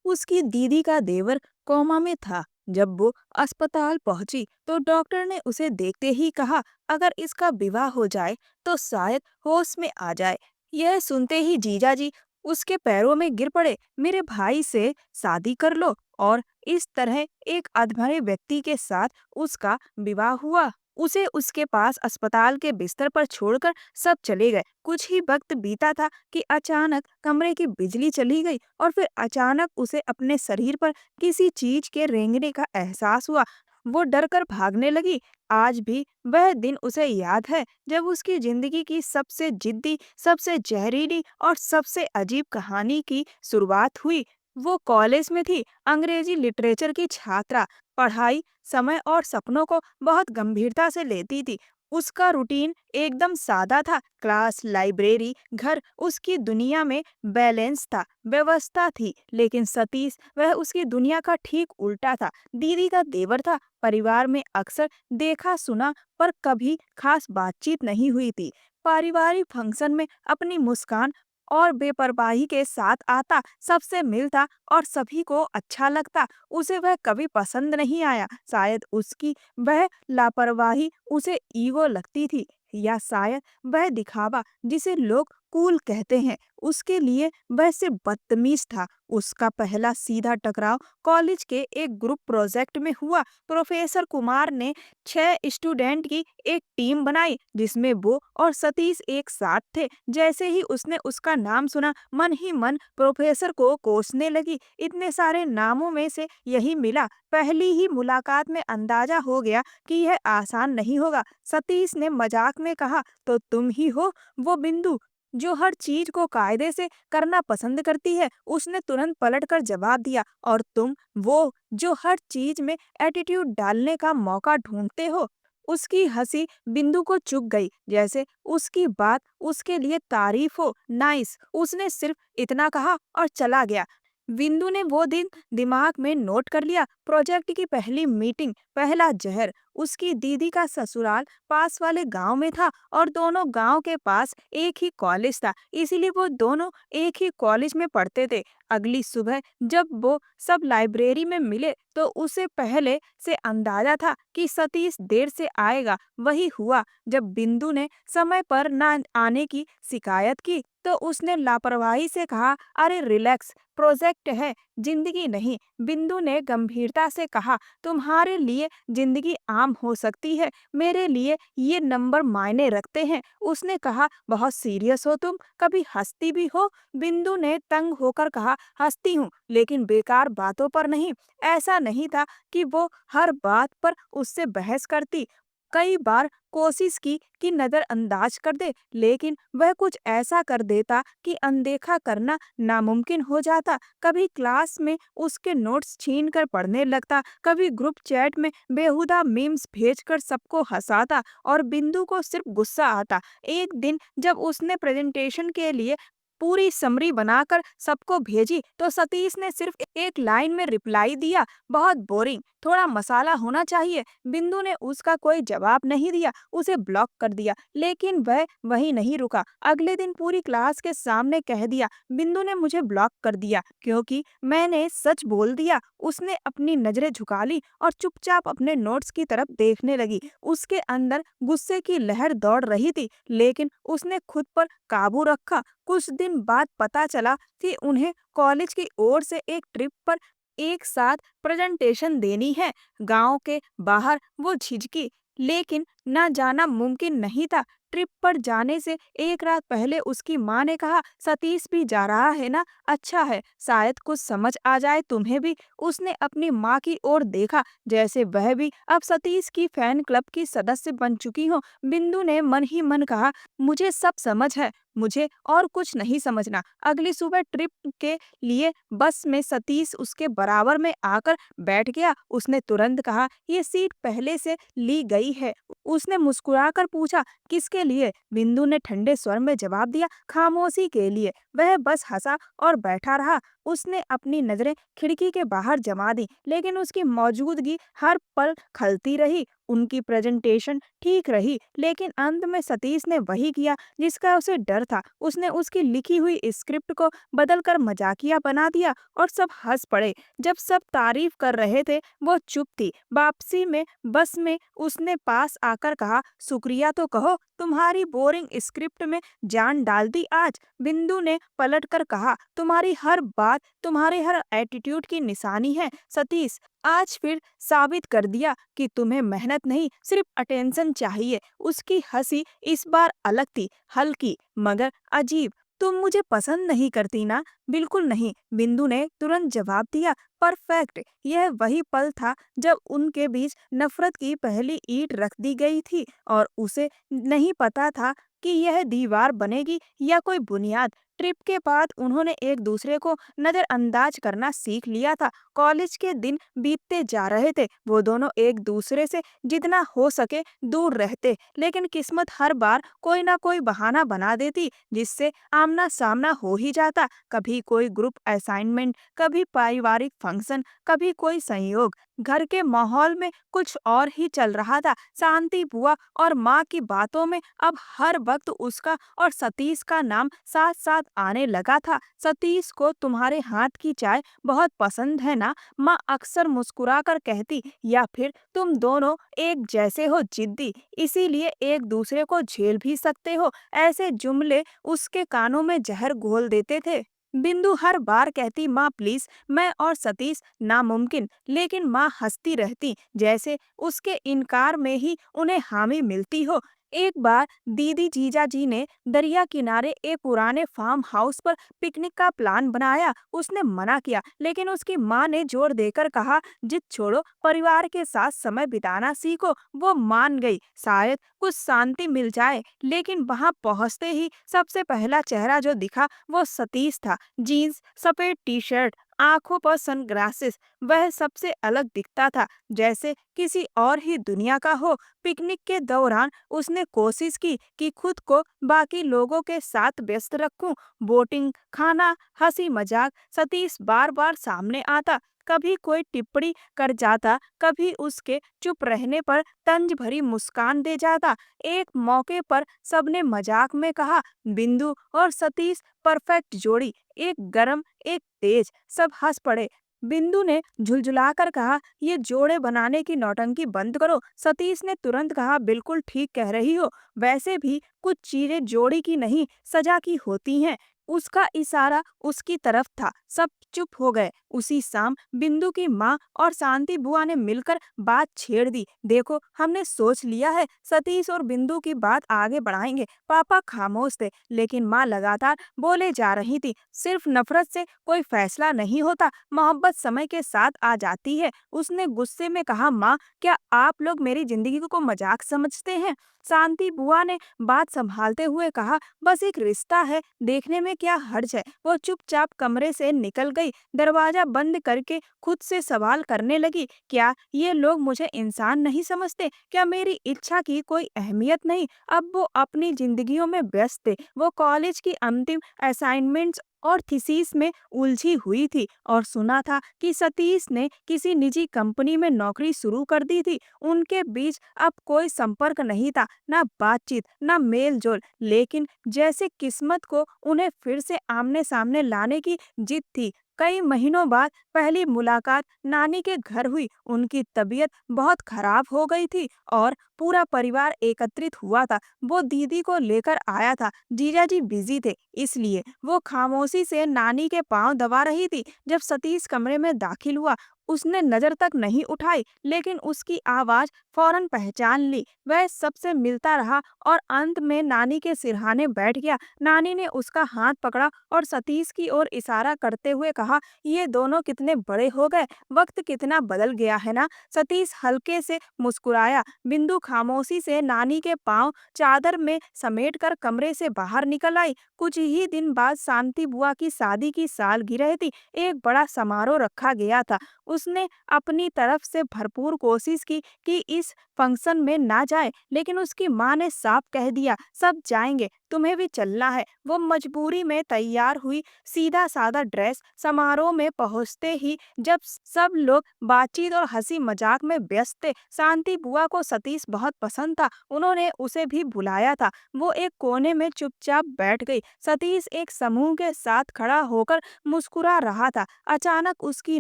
उसकी दीदी का देवर कोमा में था। जब वो अस्पताल पहुंची तो डॉक्टर ने उसे देखते ही कहा, अगर इसका विवाह हो जाए तो शायद होश में आ जाए। यह सुनते ही जीजा जी उसके पैरों में गिर पड़े। मेरे भाई से शादी कर लो। और इस तरह एक अधमरे व्यक्ति के साथ उसका विवाह हुआ। उसे उसके पास अस्पताल के बिस्तर पर छोड़कर सब चले गए। कुछ ही वक्त बीता था कि अचानक कमरे की बिजली चली गई और फिर अचानक उसे अपने शरीर पर किसी चीज के रेंगने का एहसास हुआ। वो डर कर भागने लगी। आज भी वह दिन उसे याद है जब उसकी जिंदगी की सबसे जिद्दी, सबसे जहरीली और सबसे अजीब कहानी की शुरुआत हुई। वो कॉलेज में थी, अंग्रेजी लिटरेचर की छात्रा, पढ़ाई, समय और सपनों को बहुत गंभीरता से लेती थी। उसका रूटीन एकदम सादा था, क्लास, लाइब्रेरी, घर, उसकी दुनिया में बैलेंस था, व्यवस्था थी। लेकिन सतीश, वह उसकी दुनिया का ठीक उल्टा था। दीदी का देवर था, परिवार में अक्सर देखा सुना पर कभी खास बातचीत नहीं हुई थी। पारिवारिक फंक्शन में अपनी मुस्कान और बेपरवाही के साथ आता, सबसे मिलता और सभी को अच्छा लगता। उसे वह कभी पसंद नहीं आया। शायद उसकी वह लापरवाही उसे ईगो लगती थी, या शायद वह दिखावा जिसे लोग कूल कहते हैं उसके लिए वह सिर्फ बदतमीज था। उसका पहला सीधा टकराव कॉलेज के एक ग्रुप प्रोजेक्ट में हुआ। प्रोफेसर कुमार ने 6 स्टूडेंट की एक टीम बनाई जिसमें वो और सतीश एक साथ थे। जैसे ही उसने उसका नाम सुना, मन ही मन प्रोफेसर को कोसने लगी। इतने सारे नामों में से यही मिला। पहली ही मुलाकात में अंदाजा हो गया कि यह आसान नहीं होगा। सतीश ने मजाक में कहा, तो तुम ही हो वो बिंदु जो हर चीज को कायदे से करना पसंद करती है। उसने तुरंत पलटकर जवाब दिया, और तुम वो जो हर चीज में एटीट्यूड डालने का मौका ढूंढते हो। उसकी हंसी बिंदु को चुभ गई, जैसे उसकी बात उसके लिए तारीफ हो। नाइस, उसने सिर्फ इतना कहा और चला गया। बिंदु ने वो दिन दिमाग में नोट कर लिया। प्रोजेक्ट की पहली मीटिंग, पहला जहर। उसकी दीदी का ससुराल पास वाले गांव में था और दोनों गांव के पास एक ही कॉलेज था, इसीलिए वो दोनों एक ही कॉलेज में पढ़ते थे। अगली सुबह जब वो सब लाइब्रेरी में मिले तो उसे पहले से अंदाजा था कि सतीश देर से आएगा। वही हुआ। जब बिंदु ने समय पर न आने की शिकायत की तो उसने लापरवाही से कहा, अरे रिलैक्स, प्रोजेक्ट है, जिंदगी नहीं। बिंदु ने गंभीरता से कहा, तुम्हारे लिए जिंदगी आम हो सकती है, मेरे लिए ये नंबर मायने रखते हैं। उसने कहा, बहुत सीरियस हो तुम, कभी हंसती भी हो? बिंदु ने तंग होकर कहा, हंसती हूँ लेकिन बेकार बातों पर नहीं। ऐसा नहीं था कि वो हर बात पर उससे बहस करती। कई बार कोशिश की कि नजरअंदाज कर दे, लेकिन वह कुछ ऐसा कर देता कि अनदेखा करना नामुमकिन हो जाता। कभी क्लास में उसके नोट्स छीन कर पढ़ने लगता, कभी ग्रुप चैट में बेहुदा मीम्स भेजकर सबको हंसाता, और बिंदु को सिर्फ गुस्सा आता। एक दिन जब उसने प्रेजेंटेशन के लिए पूरी समरी बनाकर सबको भेजी तो सतीश ने सिर्फ एक लाइन में रिप्लाई दिया, बहुत बोरिंग, थोड़ा मसाला होना चाहिए। बिंदु ने उसका कोई जवाब नहीं दिया, उसे ब्लॉक कर दिया। लेकिन वह वही नहीं रुका। अगले दिन पूरी क्लास के सामने कह दिया, बिंदु ने मुझे ब्लॉक कर दिया क्योंकि मैंने सच बोल दिया। उसने अपनी नजरें झुका ली और चुपचाप अपने नोट्स की तरफ देखने लगी। उसके अंदर गुस्से की लहर दौड़ रही थी, लेकिन उसने खुद पर काबू रखा। कुछ दिन बाद पता चला कि उन्हें कॉलेज की ओर से एक ट्रिप पर एक साथ प्रेजेंटेशन देनी है। गांव के बाहर वो झिझकी, लेकिन ना जाना मुमकिन नहीं था। ट्रिप पर जाने से एक रात पहले उसकी माँ ने कहा, सतीश भी जा रहा है ना, अच्छा है, शायद कुछ समझ आ जाए तुम्हें भी। उसने अपनी माँ की ओर देखा, जैसे वह भी अब सतीश की फैन क्लब की सदस्य बन चुकी हो। बिंदु ने मन ही मन कहा, मुझे सब समझ है, मुझे और कुछ नहीं समझना। अगली सुबह ट्रिप के लिए बस में सतीश उसके बराबर में आकर बैठ गया। उसने तुरंत कहा, ये सीट पहले से ली गई है। उसने मुस्कुराकर पूछा, किसके लिए? बिंदु ने ठंडे स्वर में जवाब दिया, खामोशी के लिए। वह बस हंसा और बैठा रहा। उसने अपनी नजरें खिड़की के बाहर जमा दी, लेकिन उसकी मौजूदगी हर पल खलती रही। उनकी प्रेजेंटेशन ठीक रही, लेकिन अंत में सतीश ने वही किया जिसका उसे डर था। उसने उसकी लिखी हुई स्क्रिप्ट को बदलकर मजाकिया बना दिया और सब हंस पड़े। जब सब तारीफ कर रहे थे, वो चुप थी। वापसी में बस में उसने पास आकर कहा, शुक्रिया तो कहो, तुम्हारी बोरिंग स्क्रिप्ट में जान डाल दी आज। बिंदु ने पलटकर कहा, तुम्हारी हर बात, तुम्हारे हर एटीट्यूड की निशानी है सतीश। आज फिर साबित कर दिया कि तुम्हें मेहनत नहीं, सिर्फ अटेंशन चाहिए। उसकी हंसी इस बार अलग थी, हल्की मगर अजीब। तुम मुझे पसंद नहीं करती ना? बिल्कुल नहीं, बिंदु ने तुरंत जवाब दिया। परफेक्ट। यह वही पल था जब उनके बीच नफरत की पहली ईंट रख दी गई थी, और उसे नहीं पता था कि यह दीवार बनेगी या कोई बुनियाद। ट्रिप के बाद उन्होंने एक दूसरे को नजरअंदाज करना सीख लिया था। कॉलेज के दिन बीतते जा रहे थे, वो दोनों एक दूसरे से जितना हो सके दूर रहते, लेकिन किस्मत हर बार कोई ना कोई बहाना बना देती जिससे आमना सामना हो ही जाता। कभी कोई ग्रुप असाइनमेंट, कभी पारिवारिक फंक्शन, कभी कोई संयोग। घर के माहौल में कुछ और ही चल रहा था। शांति बुआ और माँ की बातों में अब हर वक्त उसका और सतीश का नाम साथ साथ आने लगा था। सतीश को तुम्हारे हाथ की चाय बहुत पसंद है ना? माँ अक्सर मुस्कुराकर कहती, या फिर तुम दोनों एक जैसे हो, जिद्दी, इसीलिए एक दूसरे को झेल भी सकते हो। ऐसे जुमले उसके कानों में जहर घोल देते थे। बिंदु हर बार कहती, माँ प्लीज, मैं और सतीश नामुमकिन, लेकिन माँ हंसती रहती, जैसे उसके इनकार में ही उन्हें हामी मिलती हो। एक बार दीदी जीजा जी ने दरिया किनारे एक पुराने फार्म हाउस पर पिकनिक का प्लान बनाया। उसने मना किया, लेकिन उसकी माँ ने जोर देकर कहा, जिद छोड़ो, परिवार के साथ समय बिताना सीखो। वो मान गई, शायद कुछ शांति मिल जाए। लेकिन वहां पहुंचते ही सबसे पहला चेहरा जो दिखा वो सतीश था। जीन्स, सफेद टी शर्ट, आंखों पर सनग्लासेस। वह सबसे अलग दिखता था, जैसे किसी और ही दुनिया का हो। पिकनिक के दौरान उसने कोशिश की कि खुद को बाकी लोगों के साथ व्यस्त रखूं। बोटिंग, खाना, हंसी मजाक। सतीश बार बार सामने आता, कभी कोई टिप्पणी कर जाता, कभी उसके चुप रहने पर तंज भरी मुस्कान दे जाता। एक मौके पर सबने मजाक में कहा, बिंदु और सतीश परफेक्ट जोड़ी, एक गरम एक तेज। सब हंस पड़े। बिंदु ने झुलझुलाकर कहा, ये जोड़े बनाने की नौटंकी बंद करो। सतीश ने तुरंत कहा, बिल्कुल ठीक कह रही हो। वैसे भी कुछ चीजें जोड़ी की नहीं, सजा की होती हैं। उसका इशारा उसकी तरफ था। सब चुप हो गए। उसी शाम बिंदु की माँ और शांति बुआ ने मिलकर बात छेड़ दी, देखो हमने सोच लिया है, सतीश और बिंदु की बात आगे बढ़ाएंगे। पापा खामोश थे, लेकिन माँ लगातार बोले जा रही थी, सिर्फ नफरत से कोई फैसला नहीं होता, मोहब्बत समय के साथ आ जाती है। उसने गुस्से में कहा, माँ क्या आप लोग मेरी जिंदगी को मजाक समझते हैं? शांति बुआ ने बात संभालते हुए कहा, बस एक रिश्ता है, देखने में क्या हर्ज है। वो चुपचाप कमरे से निकल गई। दरवाजा बंद करके खुद से सवाल करने लगी, क्या ये लोग मुझे इंसान नहीं समझते? क्या मेरी इच्छा की कोई अहमियत नहीं? अब वो अपनी जिंदगियों में व्यस्त थे। वो कॉलेज की अंतिम असाइनमेंट्स और थीसिस में उलझी हुई थी, और सुना था कि सतीश ने किसी निजी कंपनी में नौकरी शुरू कर दी थी। उनके बीच अब कोई संपर्क नहीं था, ना बातचीत, ना मेल जोल, लेकिन जैसे किस्मत को उन्हें फिर से आमने सामने लाने की जिद थी। कई महीनों बाद पहली मुलाकात नानी के घर हुई। उनकी तबीयत बहुत खराब हो गई थी और पूरा परिवार एकत्रित हुआ था। वो दीदी को लेकर आया था। जीजाजी बिजी थे, इसलिए वो खामोशी से नानी के पांव दबा रही थी। जब सतीश कमरे में दाखिल हुआ, उसने नजर तक नहीं उठाई, लेकिन उसकी आवाज फौरन पहचान ली। वह सबसे मिलता रहा और अंत में नानी के सिरहाने बैठ गया। नानी ने उसका हाथ पकड़ा और सतीश की ओर इशारा करते हुए कहा, ये दोनों कितने बड़े हो गए, वक्त कितना बदल गया है ना? सतीश हल्के से मुस्कुराया। बिंदु खामोशी से नानी के पांव चादर में समेटकर कमरे से बाहर निकल आई। कुछ ही दिन बाद शांति बुआ की शादी की सालगिरह थी। एक बड़ा समारोह रखा गया था। उसने अपनी तरफ से भरपूर कोशिश की कि इस फंक्शन में ना जाए, लेकिन उसकी माँ ने साफ कह दिया, सब जाएंगे, तुम्हें भी चलना है। वो मजबूरी में तैयार हुई, सीधा सादा ड्रेस। समारोह में पहुंचते ही जब सब लोग बातचीत और हंसी मजाक में व्यस्त थे, शांति बुआ को सतीश बहुत पसंद था। उन्होंने उसे भी बुलाया था। वो एक कोने में चुपचाप बैठ गई। सतीश एक समूह के साथ खड़ा होकर मुस्कुरा रहा था। अचानक उसकी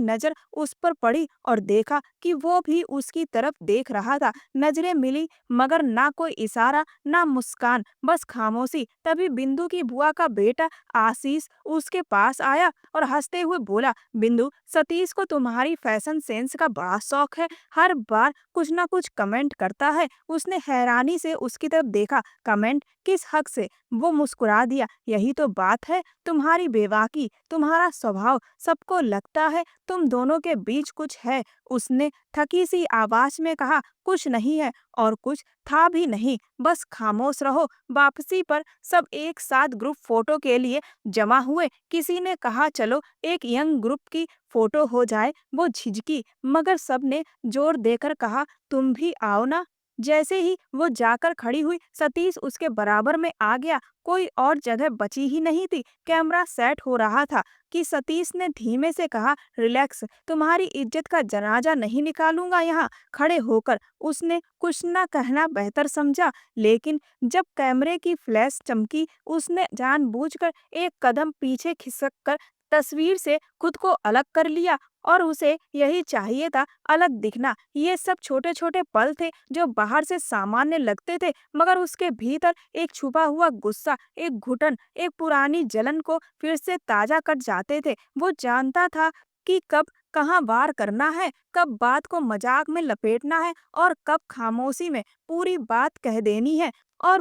नजर उस पर पड़ी और देखा कि वो भी उसकी तरफ देख रहा था। नजरें मिली, मगर ना कोई इशारा, ना मुस्कान, बस खामोशी। तभी बिंदु की बुआ का बेटा आशीष उसके पास आया और हंसते हुए बोला, बिंदु, सतीश को तुम्हारी फैशन सेंस का बड़ा शौक है। हर बार कुछ ना कुछ कमेंट करता है। उसने हैरानी से उसकी तरफ देखा। कमेंट? किस हक से? वो मुस्कुरा दिया। यही तो बात है, तुम्हारी बेबाकी, तुम्हारा स्वभाव। सबको लगता है तुम दोनों के बीच कुछ है। उसने थकी सी आवाज में कहा, कुछ नहीं है और कुछ था भी नहीं, बस खामोश रहो। वापसी पर सब एक साथ ग्रुप फोटो के लिए जमा हुए। किसी ने कहा, चलो एक यंग ग्रुप की फोटो हो जाए। वो झिझकी, मगर सबने जोर देकर कहा, तुम भी आओ ना। जैसे ही वो जाकर खड़ी हुई, सतीश उसके बराबर में आ गया। कोई और जगह बची ही नहीं थी। कैमरा सेट हो रहा था कि सतीश ने धीमे से कहा, रिलैक्स, तुम्हारी इज्जत का जनाजा नहीं निकालूंगा यहाँ। खड़े होकर उसने कुछ न कहना बेहतर समझा, लेकिन जब कैमरे की फ्लैश चमकी, उसने जानबूझकर एक कदम पीछे खिसक कर तस्वीर से खुद को अलग कर लिया। और उसे यही चाहिए था, अलग दिखना। ये सब छोटे छोटे पल थे जो बाहर से सामान्य लगते थे, मगर उसके भीतर एक छुपा हुआ गुस्सा, एक घुटन, एक पुरानी जलन को फिर से ताजा कर जाते थे। वो जानता था कि कब कहाँ वार करना है, कब बात को मजाक में लपेटना है और कब खामोशी में पूरी बात कह देनी है। और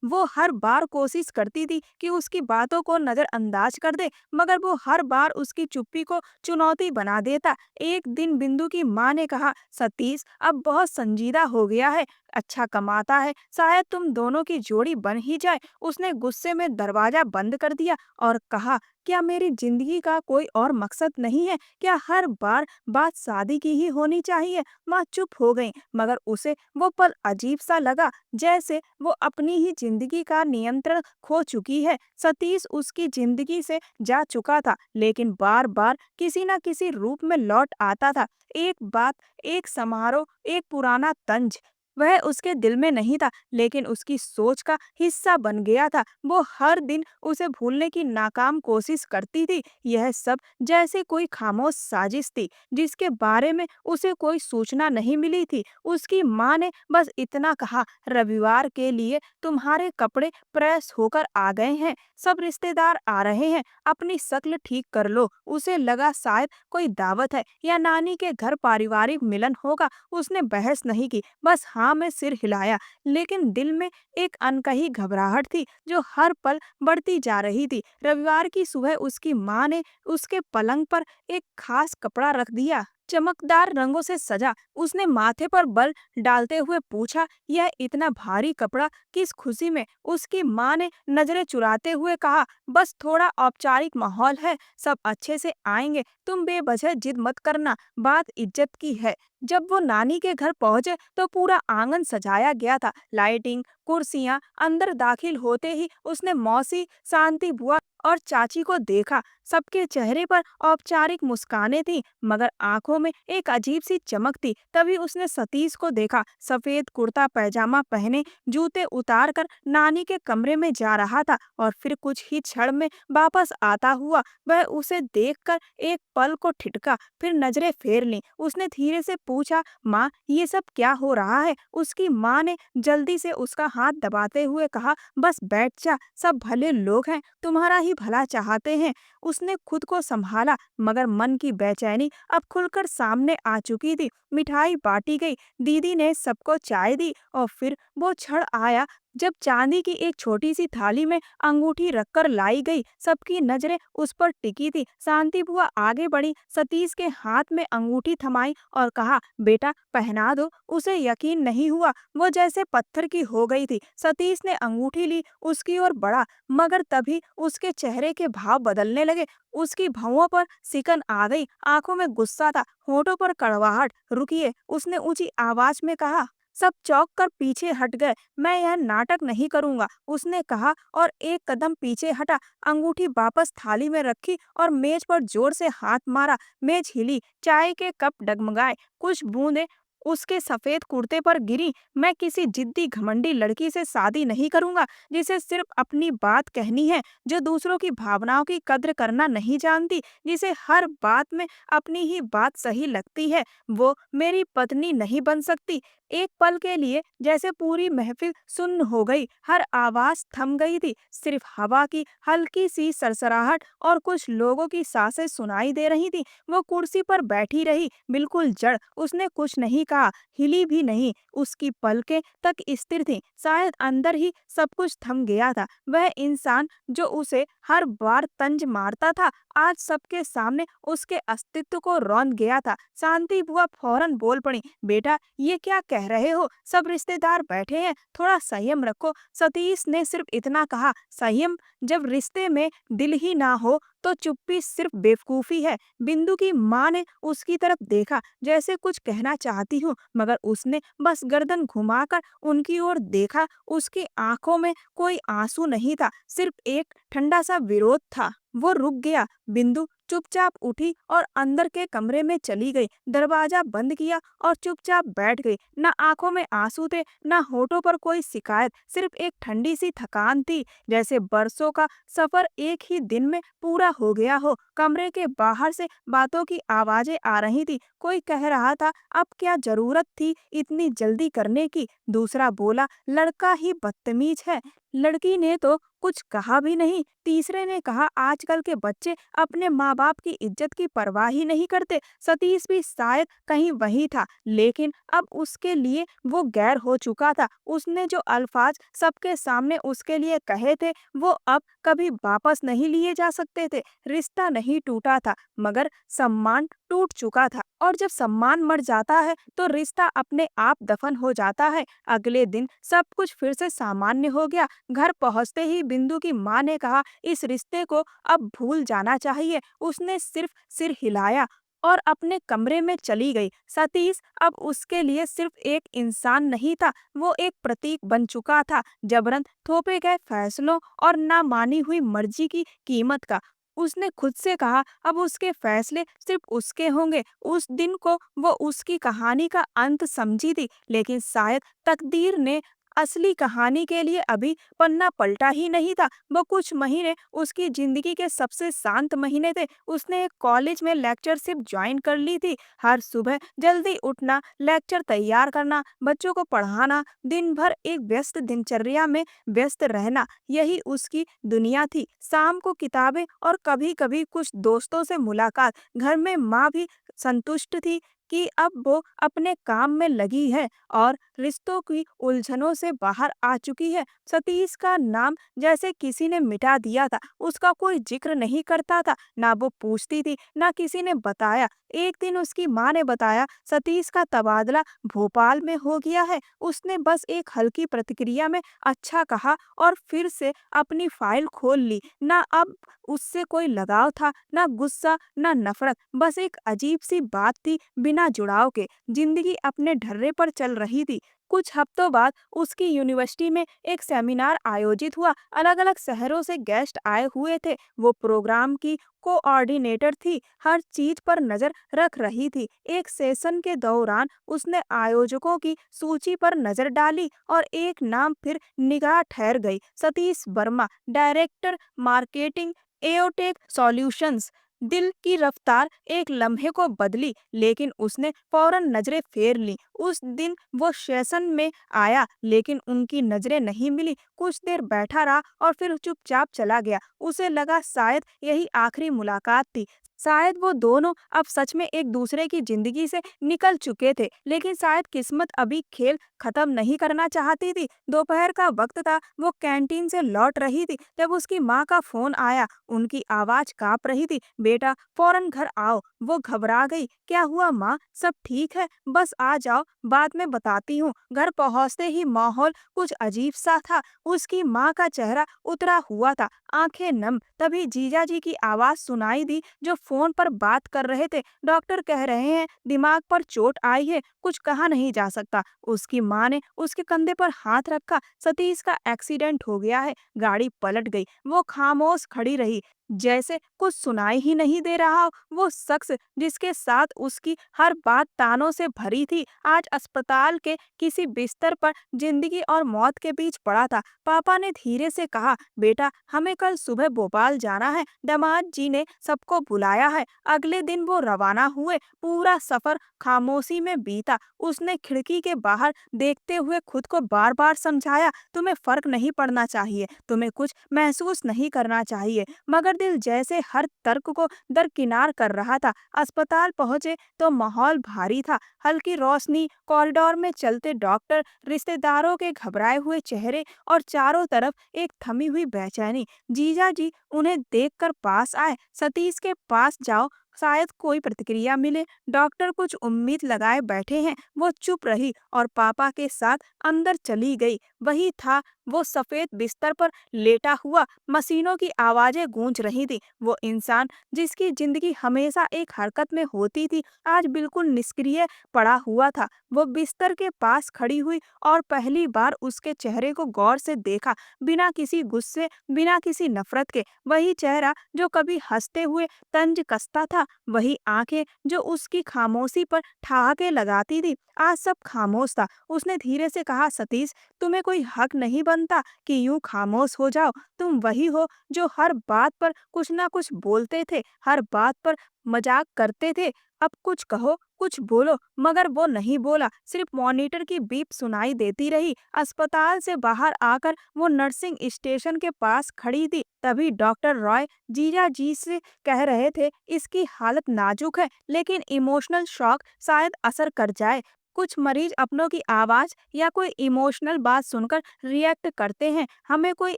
वो हर बार कोशिश करती थी कि उसकी बातों को नजरअंदाज कर दे, मगर वो हर बार उसकी चुप्पी को चुनौती बना देता। एक दिन बिंदु की माँ ने कहा, सतीश अब बहुत संजीदा हो गया है, अच्छा कमाता है, शायद तुम दोनों की जोड़ी बन ही जाए। उसने गुस्से में दरवाजा बंद कर दिया और कहा, क्या मेरी जिंदगी का कोई और मकसद नहीं है? क्या हर बार बात शादी की ही होनी चाहिए? माँ चुप हो गई, मगर उसे वो पल अजीब सा लगा, जैसे वो अपनी ही जिंदगी का नियंत्रण खो चुकी है। सतीश उसकी जिंदगी से जा चुका था, लेकिन बार बार किसी न किसी रूप में लौट आता था। एक बात, एक समारोह, एक पुराना तंज। वह उसके दिल में नहीं था, लेकिन उसकी सोच का हिस्सा बन गया था। वो हर दिन उसे भूलने की नाकाम कोशिश करती थी। यह सब जैसे कोई खामोश साजिश थी, जिसके बारे में उसे कोई सूचना नहीं मिली थी। उसकी माँ ने बस इतना कहा, रविवार के लिए तुम्हारे कपड़े प्रेस होकर आ गए हैं, सब रिश्तेदार आ रहे हैं, अपनी शक्ल ठीक कर लो। उसे लगा शायद कोई दावत है या नानी के घर पारिवारिक मिलन होगा। उसने बहस नहीं की, बस हाँ में सिर हिलाया, लेकिन दिल में एक अनकही घबराहट थी जो हर पल बढ़ती जा रही थी। रविवार की सुबह उसकी माँ ने उसके पलंग पर एक खास कपड़ा रख दिया, चमकदार रंगों से सजा। उसने माथे पर बल डालते हुए पूछा, यह इतना भारी कपड़ा किस खुशी में? उसकी माँ ने नजरें चुराते हुए कहा, बस थोड़ा औपचारिक माहौल है, सब अच्छे से आएंगे, तुम बेवजह जिद मत करना, बात इज्जत की है। जब वो नानी के घर पहुंचे तो पूरा आंगन सजाया गया था, लाइटिंग, कुर्सियां। अंदर दाखिल होते ही उसने मौसी, शांति बुआ और चाची को देखा। सबके चेहरे पर औपचारिक मुस्कानें थीं, मगर आंखों में एक अजीब सी चमक थी। तभी उसने सतीश को देखा, सफेद कुर्ता पैजामा पहने, जूते उतार कर नानी के कमरे में जा रहा था और फिर कुछ ही क्षण में वापस आता हुआ। वह उसे देखकर एक पल को ठिठका, फिर नजरें फेर लीं। उसने धीरे से पूछा, माँ ये सब क्या हो रहा है? उसकी माँ ने जल्दी से उसका हाथ दबाते हुए कहा, बस बैठ जा, सब भले लोग हैं, तुम्हारा ही भला चाहते हैं। उसने खुद को संभाला, मगर मन की बेचैनी अब खुलकर सामने आ चुकी थी। मिठाई बांटी गई, दीदी ने सबको चाय दी और फिर वो क्षण आया जब चांदी की एक छोटी सी थाली में अंगूठी रखकर लाई गई। सबकी नजरें उस पर टिकी थी। शांति बुआ आगे बढ़ी, सतीश के हाथ में अंगूठी थमाई और कहा, बेटा पहना दो। उसे यकीन नहीं हुआ, वो जैसे पत्थर की हो गई थी। सतीश ने अंगूठी ली, उसकी ओर बढ़ा, मगर तभी उसके चेहरे के भाव बदलने लगे। उसकी भौंहों पर सिकन आ गई, आंखों में गुस्सा था, होठों पर कड़वाहट। रुकिए, उसने ऊंची आवाज में कहा, सब चौंक कर पीछे हट गए। मैं यह नाटक नहीं करूंगा, उसने कहा और एक कदम पीछे हटा। अंगूठी वापस थाली में रखी और मेज पर जोर से हाथ मारा। मेज हिली, चाय के कप डगमगाए, कुछ बूंदें उसके सफेद कुर्ते पर गिरी। मैं किसी जिद्दी घमंडी लड़की से शादी नहीं करूंगा, जिसे सिर्फ अपनी बात कहनी है, जो दूसरों की भावनाओं की कद्र करना नहीं जानती, जिसे हर बात में अपनी ही बात सही लगती है। वो मेरी पत्नी नहीं बन सकती। एक पल के लिए जैसे पूरी महफिल सुन्न हो गई, हर आवाज थम गई थी। सिर्फ हवा की हल्की सी सरसराहट और कुछ लोगों की सांसें सुनाई दे रही थी। वो कुर्सी पर बैठी रही, बिल्कुल जड़। उसने कुछ नहीं कहा, हिली भी नहीं। उसकी पलकें तक स्थिर थीं। शायद अंदर ही सब कुछ थम गया था। वह इंसान जो उसे हर बार तंज मारता था, आज सबके सामने उसके अस्तित्व को रौंद गया था। शांति बुआ फौरन बोल पड़ी, बेटा ये क्या कह रहे हो? सब रिश्तेदार बैठे हैं, थोड़ा संयम रखो। सतीश ने सिर्फ इतना कहा, संयम? जब रिश्ते में दिल ही ना हो तो चुप्पी सिर्फ बेवकूफी है। बिंदु की माँ ने उसकी तरफ देखा, जैसे कुछ कहना चाहती हूँ, मगर उसने बस गर्दन घुमाकर उनकी ओर देखा। उसकी आंखों में कोई आंसू नहीं था, सिर्फ एक ठंडा सा विरोध था। वो रुक गया। बिंदु चुपचाप उठी और अंदर के कमरे में चली गई। दरवाजा बंद किया और चुपचाप बैठ गई। न आंखों में आंसू थे, न होठों पर कोई शिकायत, सिर्फ एक ठंडी सी थकान थी, जैसे बरसों का सफर एक ही दिन में पूरा हो गया हो। कमरे के बाहर से बातों की आवाजें आ रही थी। कोई कह रहा था, अब क्या जरूरत थी इतनी जल्दी करने की? दूसरा बोला, लड़का ही बदतमीज है। लड़की ने तो कुछ कहा भी नहीं। तीसरे ने कहा, आजकल के बच्चे अपने माँ बाप की इज्जत की परवाह ही नहीं करते। सतीश भी शायद कहीं वही था, लेकिन अब उसके लिए वो गैर हो चुका था। उसने जो अल्फाज सबके सामने उसके लिए कहे थे, वो अब कभी वापस नहीं लिए जा सकते थे। रिश्ता नहीं टूटा था, मगर सम्मान टूट चुका था, और जब सम्मान मर जाता है तो रिश्ता अपने आप दफन हो जाता है। अगले दिन सब कुछ फिर से सामान्य हो गया। घर पहुंचते ही बिंदु की माँ ने कहा, इस रिश्ते को अब भूल जाना चाहिए। उसने सिर्फ सिर हिलाया और अपने कमरे में चली गई। सतीश अब उसके लिए सिर्फ एक इंसान नहीं था, वो एक प्रतीक बन चुका था, जबरन थोपे गए फैसलों और ना मानी हुई मर्जी की कीमत का। उसने खुद से कहा, अब उसके फैसले सिर्फ उसके होंगे। उस दिन को वो उसकी कहानी का अंत समझी थी, लेकिन शायद तकदीर ने असली कहानी के लिए अभी पन्ना पलटा ही नहीं था। वो कुछ महीने उसकी जिंदगी के सबसे शांत महीने थे। उसने एक कॉलेज में लेक्चरशिप ज्वाइन कर ली थी। हर सुबह जल्दी उठना, लेक्चर तैयार करना, बच्चों को पढ़ाना, दिन भर एक व्यस्त दिनचर्या में व्यस्त रहना, यही उसकी दुनिया थी। शाम को किताबें और कभी कभी कुछ दोस्तों से मुलाकात। घर में माँ भी संतुष्ट थी कि अब वो अपने काम में लगी है और रिश्तों की उलझनों से बाहर आ चुकी है। सतीश का नाम जैसे किसी ने मिटा दिया था। उसका कोई जिक्र नहीं करता था, ना वो पूछती थी, ना किसी ने बताया। एक दिन उसकी माँ ने बताया, सतीश का तबादला भोपाल में हो गया है। उसने बस एक हल्की प्रतिक्रिया में अच्छा कहा और फिर से अपनी फाइल खोल ली। ना अब उससे कोई लगाव था, ना गुस्सा, ना नफरत, बस एक अजीब सी बात थी, बिना जुड़ाव के। जिंदगी अपने ढर्रे पर चल रही थी। कुछ हफ्तों बाद उसकी यूनिवर्सिटी में एक सेमिनार आयोजित हुआ। अलग अलग शहरों से गेस्ट आए हुए थे। वो प्रोग्राम की कोऑर्डिनेटर थी, हर चीज पर नजर रख रही थी। एक सेशन के दौरान उसने आयोजकों की सूची पर नजर डाली और एक नाम फिर निगाह ठहर गई, Satish Verma, director marketing, Aotech solutions. दिल की रफ्तार एक लम्हे को बदली, लेकिन उसने फौरन नजरें फेर ली। उस दिन वो सेशन में आया, लेकिन उनकी नजरें नहीं मिली। कुछ देर बैठा रहा और फिर चुपचाप चला गया। उसे लगा शायद यही आखिरी मुलाकात थी। शायद वो दोनों अब सच में एक दूसरे की जिंदगी से निकल चुके थे, लेकिन शायद किस्मत अभी खेल खत्म नहीं करना चाहती थी। दोपहर का वक्त था। वो कैंटीन से लौट रही थी जब उसकी माँ का फोन आया। उनकी आवाज कांप रही थी, बेटा फौरन घर आओ। वो घबरा गई, क्या हुआ माँ? सब ठीक है, बस आ जाओ, बाद में बताती हूँ। घर पहुँचते ही माहौल कुछ अजीब सा था। उसकी माँ का चेहरा उतरा हुआ था, आंखें नम। तभी जीजा जी की आवाज सुनाई दी, जो फोन पर बात कर रहे थे। डॉक्टर कह रहे हैं दिमाग पर चोट आई है, कुछ कहा नहीं जा सकता। उसकी माँ ने उसके कंधे पर हाथ रखा। सतीश का एक्सीडेंट हो गया है। गाड़ी पलट गई। वो खामोश खड़ी रही, जैसे कुछ सुनाई ही नहीं दे रहा हो। वो शख्स जिसके साथ उसकी हर बात तानों से भरी थी, आज अस्पताल के किसी बिस्तर पर जिंदगी और मौत के बीच पड़ा था। पापा ने धीरे से कहा, बेटा हमें कल सुबह भोपाल जाना है, दामाद जी ने सबको बुलाया है। अगले दिन वो रवाना हुए। पूरा सफर खामोशी में बीता। उसने खिड़की के बाहर देखते हुए खुद को बार बार समझाया, तुम्हें फर्क नहीं पड़ना चाहिए, तुम्हें कुछ महसूस नहीं करना चाहिए। मगर दिल जैसे हर तर्क को दरकिनार कर रहा था। अस्पताल पहुंचे तो माहौल भारी था। हल्की रोशनी, कॉरिडोर में चलते डॉक्टर, रिश्तेदारों के घबराए हुए चेहरे और चारों तरफ एक थमी हुई बेचैनी। जीजा जी उन्हें देखकर पास आए। सतीश के पास जाओ, शायद कोई प्रतिक्रिया मिले। डॉक्टर कुछ उम्मीद लगाए बैठे हैं। वो चुप रही और पापा के साथ अंदर चली गई। वही था, वो सफेद बिस्तर पर लेटा हुआ। मशीनों की आवाजें गूंज रही थी। वो इंसान जिसकी जिंदगी हमेशा एक हरकत में होती थी, आज बिल्कुल निष्क्रिय पड़ा हुआ था। वो बिस्तर के पास खड़ी हुई और पहली बार उसके चेहरे को गौर से देखा, बिना किसी गुस्से, बिना किसी नफरत के। वही चेहरा जो कभी हंसते हुए तंज कसता था, वही आंखें जो उसकी खामोशी पर ठहाके लगाती थी। आज सब खामोश था। उसने धीरे से कहा, सतीश तुम्हें कोई हक नहीं बनता कि यूं खामोश हो जाओ। तुम वही हो जो हर बात पर कुछ ना कुछ बोलते थे, हर बात पर मजाक करते थे। अब कुछ कहो, कुछ बोलो। मगर वो नहीं बोला। सिर्फ मॉनिटर की बीप सुनाई देती रही। अस्पताल से बाहर आकर वो नर्सिंग स्टेशन के पास खड़ी थी। तभी डॉक्टर रॉय जीजा जी से कह रहे थे, इसकी हालत नाजुक है, लेकिन इमोशनल शॉक शायद असर कर जाए। कुछ मरीज अपनों की आवाज या कोई इमोशनल बात सुनकर रिएक्ट करते हैं। हमें कोई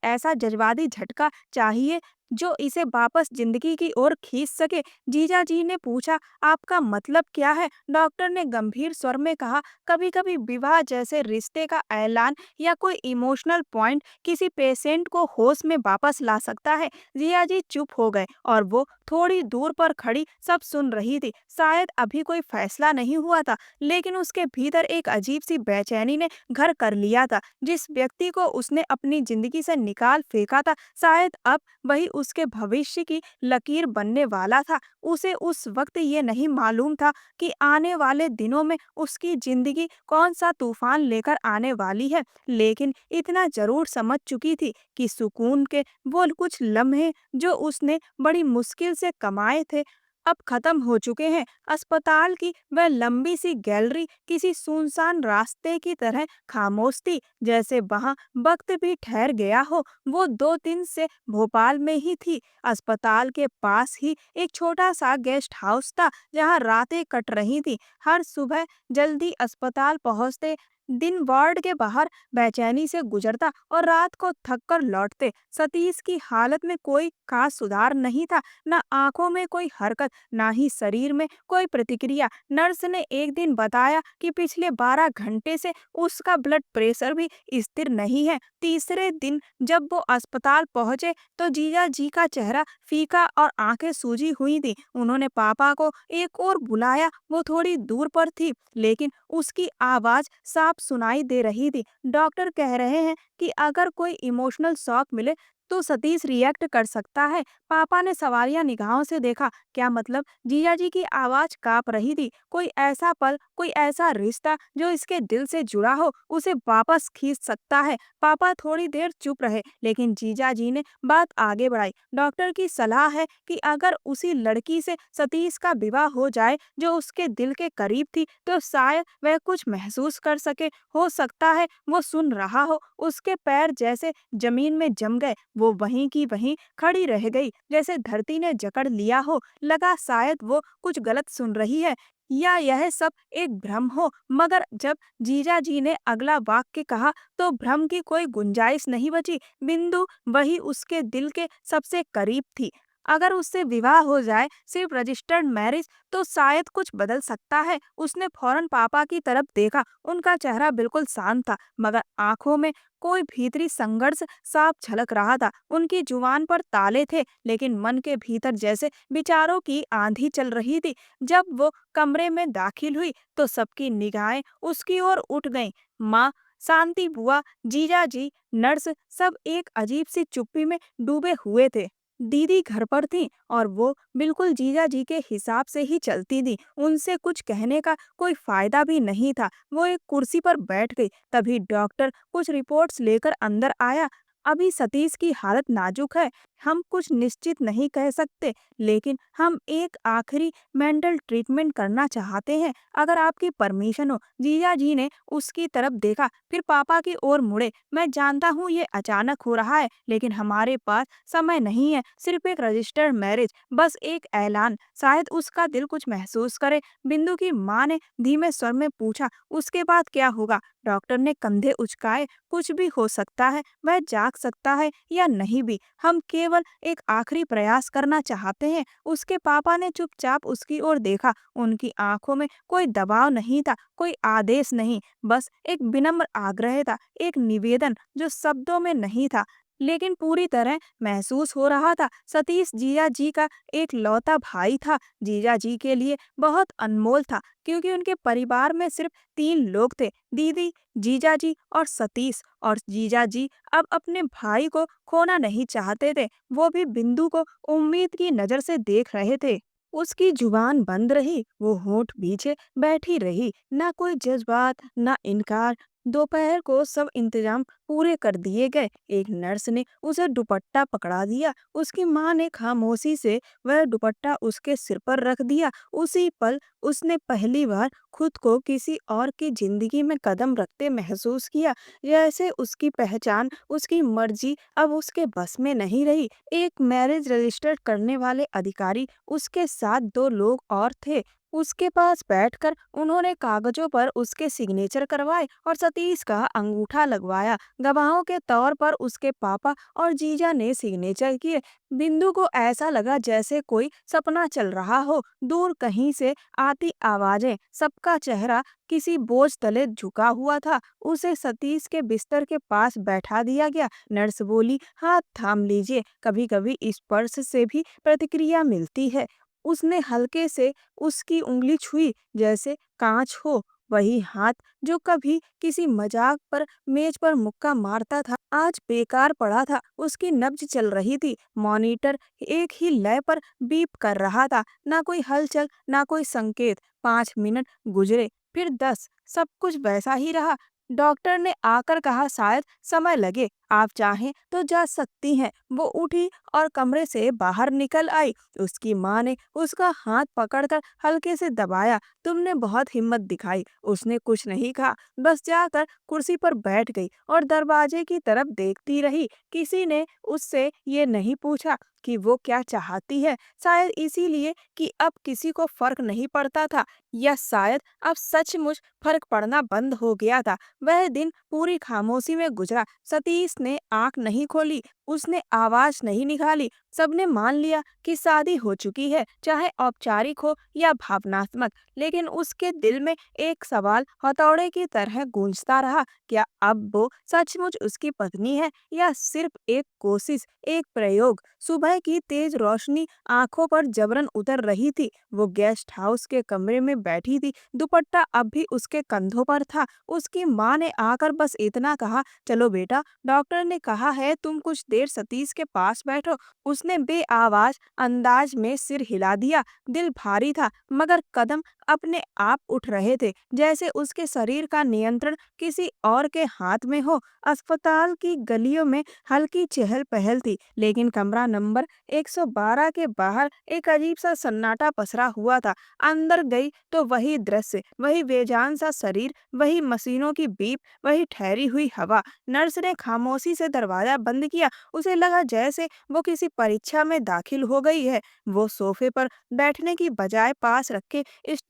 ऐसा जज्बाती झटका चाहिए जो इसे वापस जिंदगी की ओर खींच सके। जीजा जी ने पूछा, आपका मतलब क्या है? डॉक्टर ने गंभीर स्वर में कहा, कभी कभी विवाह जैसे रिश्ते का ऐलान या कोई इमोशनल पॉइंट किसी पेशेंट को होश में वापस ला सकता है। जिया जी चुप हो गए और वो थोड़ी दूर पर खड़ी सब सुन रही थी। शायद अभी कोई फैसला नहीं हुआ था, लेकिन उसके भीतर एक अजीब सी बेचैनी ने घर कर लिया था। जिस व्यक्ति को उसने अपनी जिंदगी से निकाल फेंका था, शायद अब वही उसके भविष्य की लकीर बनने वाला था। उसे उस वक्त ये नहीं मालूम था कि आने वाले दिनों में उसकी जिंदगी कौन सा तूफान लेकर आने वाली है, लेकिन इतना जरूर समझ चुकी थी कि सुकून के वो कुछ लम्हे जो उसने बड़ी मुश्किल से कमाए थे, अब खत्म हो चुके हैं। अस्पताल की वह लंबी सी गैलरी किसी सुनसान रास्ते की तरह खामोश थी, जैसे वहां वक्त भी ठहर गया हो। वो 2 दिन से भोपाल में ही थी। अस्पताल के पास ही एक छोटा सा गेस्ट हाउस था, जहां रातें कट रही थी। हर सुबह जल्दी अस्पताल पहुंचते, दिन वार्ड के बाहर बेचैनी से गुजरता और रात को थक कर लौटते। सतीश की हालत में कोई खास सुधार नहीं था, न आंखों में कोई हरकत, ना ही शरीर में कोई प्रतिक्रिया। नर्स ने एक दिन बताया कि पिछले 12 घंटे से उसका ब्लड प्रेशर भी स्थिर नहीं है। तीसरे दिन जब वो अस्पताल पहुंचे तो जीजा जी का चेहरा फीका और आंखें सूजी हुई थी। उन्होंने पापा को एक और बुलाया। वो थोड़ी दूर पर थी, लेकिन उसकी आवाज साफ सुनाई दे रही थी। डॉक्टर कह रहे हैं कि अगर कोई इमोशनल शॉक मिले तो सतीश रिएक्ट कर सकता है। पापा ने सवालिया निगाहों से देखा। क्या मतलब? जीजा जी की आवाज कांप रही थी। कोई ऐसा पल, कोई ऐसा रिश्ता जो इसके दिल से जुड़ा हो, उसे वापस खींच सकता है। पापा थोड़ी देर चुप रहे, लेकिन जीजा जी ने बात आगे बढ़ाई। डॉक्टर की सलाह है कि अगर उसी लड़की से सतीश का विवाह हो जाए जो उसके दिल के करीब थी, तो शायद वह कुछ महसूस कर सके। हो सकता है वो सुन रहा हो। उसके पैर जैसे जमीन में जम गए। वो वहीं की वहीं खड़ी रह गई, जैसे धरती ने जकड़ लिया हो। लगा शायद वो कुछ गलत सुन रही है या यह सब एक भ्रम हो। मगर जब जीजा जी ने अगला वाक्य कहा तो भ्रम की कोई गुंजाइश नहीं बची। बिंदु वही उसके दिल के सबसे करीब थी। अगर उससे विवाह हो जाए, सिर्फ रजिस्टर्ड मैरिज, तो शायद कुछ बदल सकता है। उसने फौरन पापा की तरफ देखा। उनका चेहरा बिल्कुल शांत था, मगर आंखों में कोई भीतरी संघर्ष साफ झलक रहा था। उनकी जुबान पर ताले थे, लेकिन मन के भीतर जैसे विचारों की आंधी चल रही थी। जब वो कमरे में दाखिल हुई, तो सबकी निगाहें उसकी ओर उठ गईं। माँ, शांति बुआ, जीजा जी, नर्स, सब एक अजीब सी चुप्पी में डूबे हुए थे। दीदी घर पर थी, और वो बिल्कुल जीजा जी के हिसाब से ही चलती थी। उनसे कुछ कहने का कोई फायदा भी नहीं था। वो एक कुर्सी पर बैठ गई। तभी डॉक्टर कुछ रिपोर्ट्स लेकर अंदर आया। अभी सतीश की हालत नाजुक है। हम कुछ निश्चित नहीं कह सकते, लेकिन हम एक आखिरी मेंटल ट्रीटमेंट करना चाहते हैं, अगर आपकी परमिशन हो। जीजा जी ने उसकी तरफ देखा, फिर पापा की ओर मुड़े। मैं जानता हूँ ये अचानक हो रहा है, लेकिन हमारे पास समय नहीं है। सिर्फ एक रजिस्टर्ड मैरिज, बस एक ऐलान, शायद उसका दिल कुछ महसूस करे। बिंदु की माँ ने धीमे स्वर में पूछा, उसके बाद क्या होगा? डॉक्टर ने कंधे उचकाए। कुछ भी हो सकता है, वह जाग सकता है या नहीं भी। हम केवल एक आखिरी प्रयास करना चाहते हैं। उसके पापा ने चुपचाप उसकी ओर देखा। उनकी आंखों में कोई दबाव नहीं था, कोई आदेश नहीं, बस एक विनम्र आग्रह था, एक निवेदन जो शब्दों में नहीं था, लेकिन पूरी तरह महसूस हो रहा था। सतीश जीजा जी का एक लौता भाई था। जीजा जी के लिए बहुत अनमोल था, क्योंकि उनके परिवार में सिर्फ 3 लोग थे, दीदी, जीजा जी और सतीश। और जीजा जी अब अपने भाई को खोना नहीं चाहते थे। वो भी बिंदु को उम्मीद की नजर से देख रहे थे। उसकी जुबान बंद रही, वो होंठ पीछे बैठी रही, ना कोई जज्बात, ना इनकार। दोपहर को सब इंतजाम पूरे कर दिए गए। एक नर्स ने उसे दुपट्टा पकड़ा दिया। उसकी माँ ने खामोशी से वह दुपट्टा उसके सिर पर रख दिया। उसी पल उसने पहली बार खुद को किसी और की जिंदगी में कदम रखते महसूस किया, जैसे उसकी पहचान, उसकी मर्जी अब उसके बस में नहीं रही। एक मैरिज रजिस्टर करने वाले अधिकारी, उसके साथ 2 लोग और थे। उसके पास बैठकर उन्होंने कागजों पर उसके सिग्नेचर करवाए और सतीश का अंगूठा लगवाया। गवाहों के तौर पर उसके पापा और जीजा ने सिग्नेचर किए। बिंदु को ऐसा लगा जैसे कोई सपना चल रहा हो। दूर कहीं से आती आवाजें, सबका चेहरा किसी बोझ तले झुका हुआ था। उसे सतीश के बिस्तर के पास बैठा दिया गया। नर्स बोली, हाथ थाम लीजिए, कभी कभी स्पर्श से भी प्रतिक्रिया मिलती है। उसने हल्के से उसकी उंगली छुई, जैसे कांच हो। वही हाथ जो कभी किसी मजाक पर मेज पर मुक्का मारता था, आज बेकार पड़ा था। उसकी नब्ज चल रही थी। मॉनिटर एक ही लय पर बीप कर रहा था। ना कोई हलचल, ना कोई संकेत। 5 मिनट गुजरे, फिर 10। सब कुछ वैसा ही रहा। डॉक्टर ने आकर कहा, शायद समय लगे, आप चाहें तो जा सकती हैं। वो उठी और कमरे से बाहर निकल आई। उसकी माँ ने उसका हाथ पकड़कर हल्के से दबाया। तुमने बहुत हिम्मत दिखाई। उसने कुछ नहीं कहा, बस जाकर कुर्सी पर बैठ गई और दरवाजे की तरफ देखती रही। किसी ने उससे ये नहीं पूछा कि वो क्या चाहती है, शायद इसीलिए कि अब किसी को फर्क नहीं पड़ता था, या शायद अब सचमुच फर्क पड़ना बंद हो गया था। वह दिन पूरी खामोशी में गुजरा। सतीश ने आंख नहीं खोली, उसने आवाज नहीं निकाली। सबने मान लिया कि शादी हो चुकी है, चाहे औपचारिक हो या भावनात्मक। लेकिन उसके दिल में एक सवाल हथौड़े की तरह गूंजता रहा, क्या अब वो सचमुच उसकी पत्नी है, या सिर्फ एक कोशिश, एक प्रयोग? सुबह की तेज रोशनी आंखों पर जबरन उतर रही थी। वो गेस्ट हाउस के कमरे में बैठी थी। दुपट्टा अब भी उसके कंधों पर था। उसकी माँ ने आकर बस इतना कहा, चलो बेटा, डॉक्टर ने कहा है तुम कुछ देर सतीश के पास बैठो। उसने बेआवाज अंदाज में सिर हिला दिया। दिल भारी था, मगर कदम अपने आप उठ रहे थे, जैसे उसके शरीर का नियंत्रण किसी और के हाथ में हो। अस्पताल की गलियों में हल्की चहल पहल थी, लेकिन कमरा नंबर 112 के बाहर एक अजीब सा सन्नाटा पसरा हुआ था। अंदर गई तो वही दृश्य, वही बेजान सा शरीर, वही मशीनों की बीप, वही ठहरी हुई हवा। नर्स ने खामोशी से दरवाजा बंद किया। उसे लगा जैसे वो किसी परीक्षा में दाखिल हो गई है। वो सोफे पर बैठने की बजाय पास रखे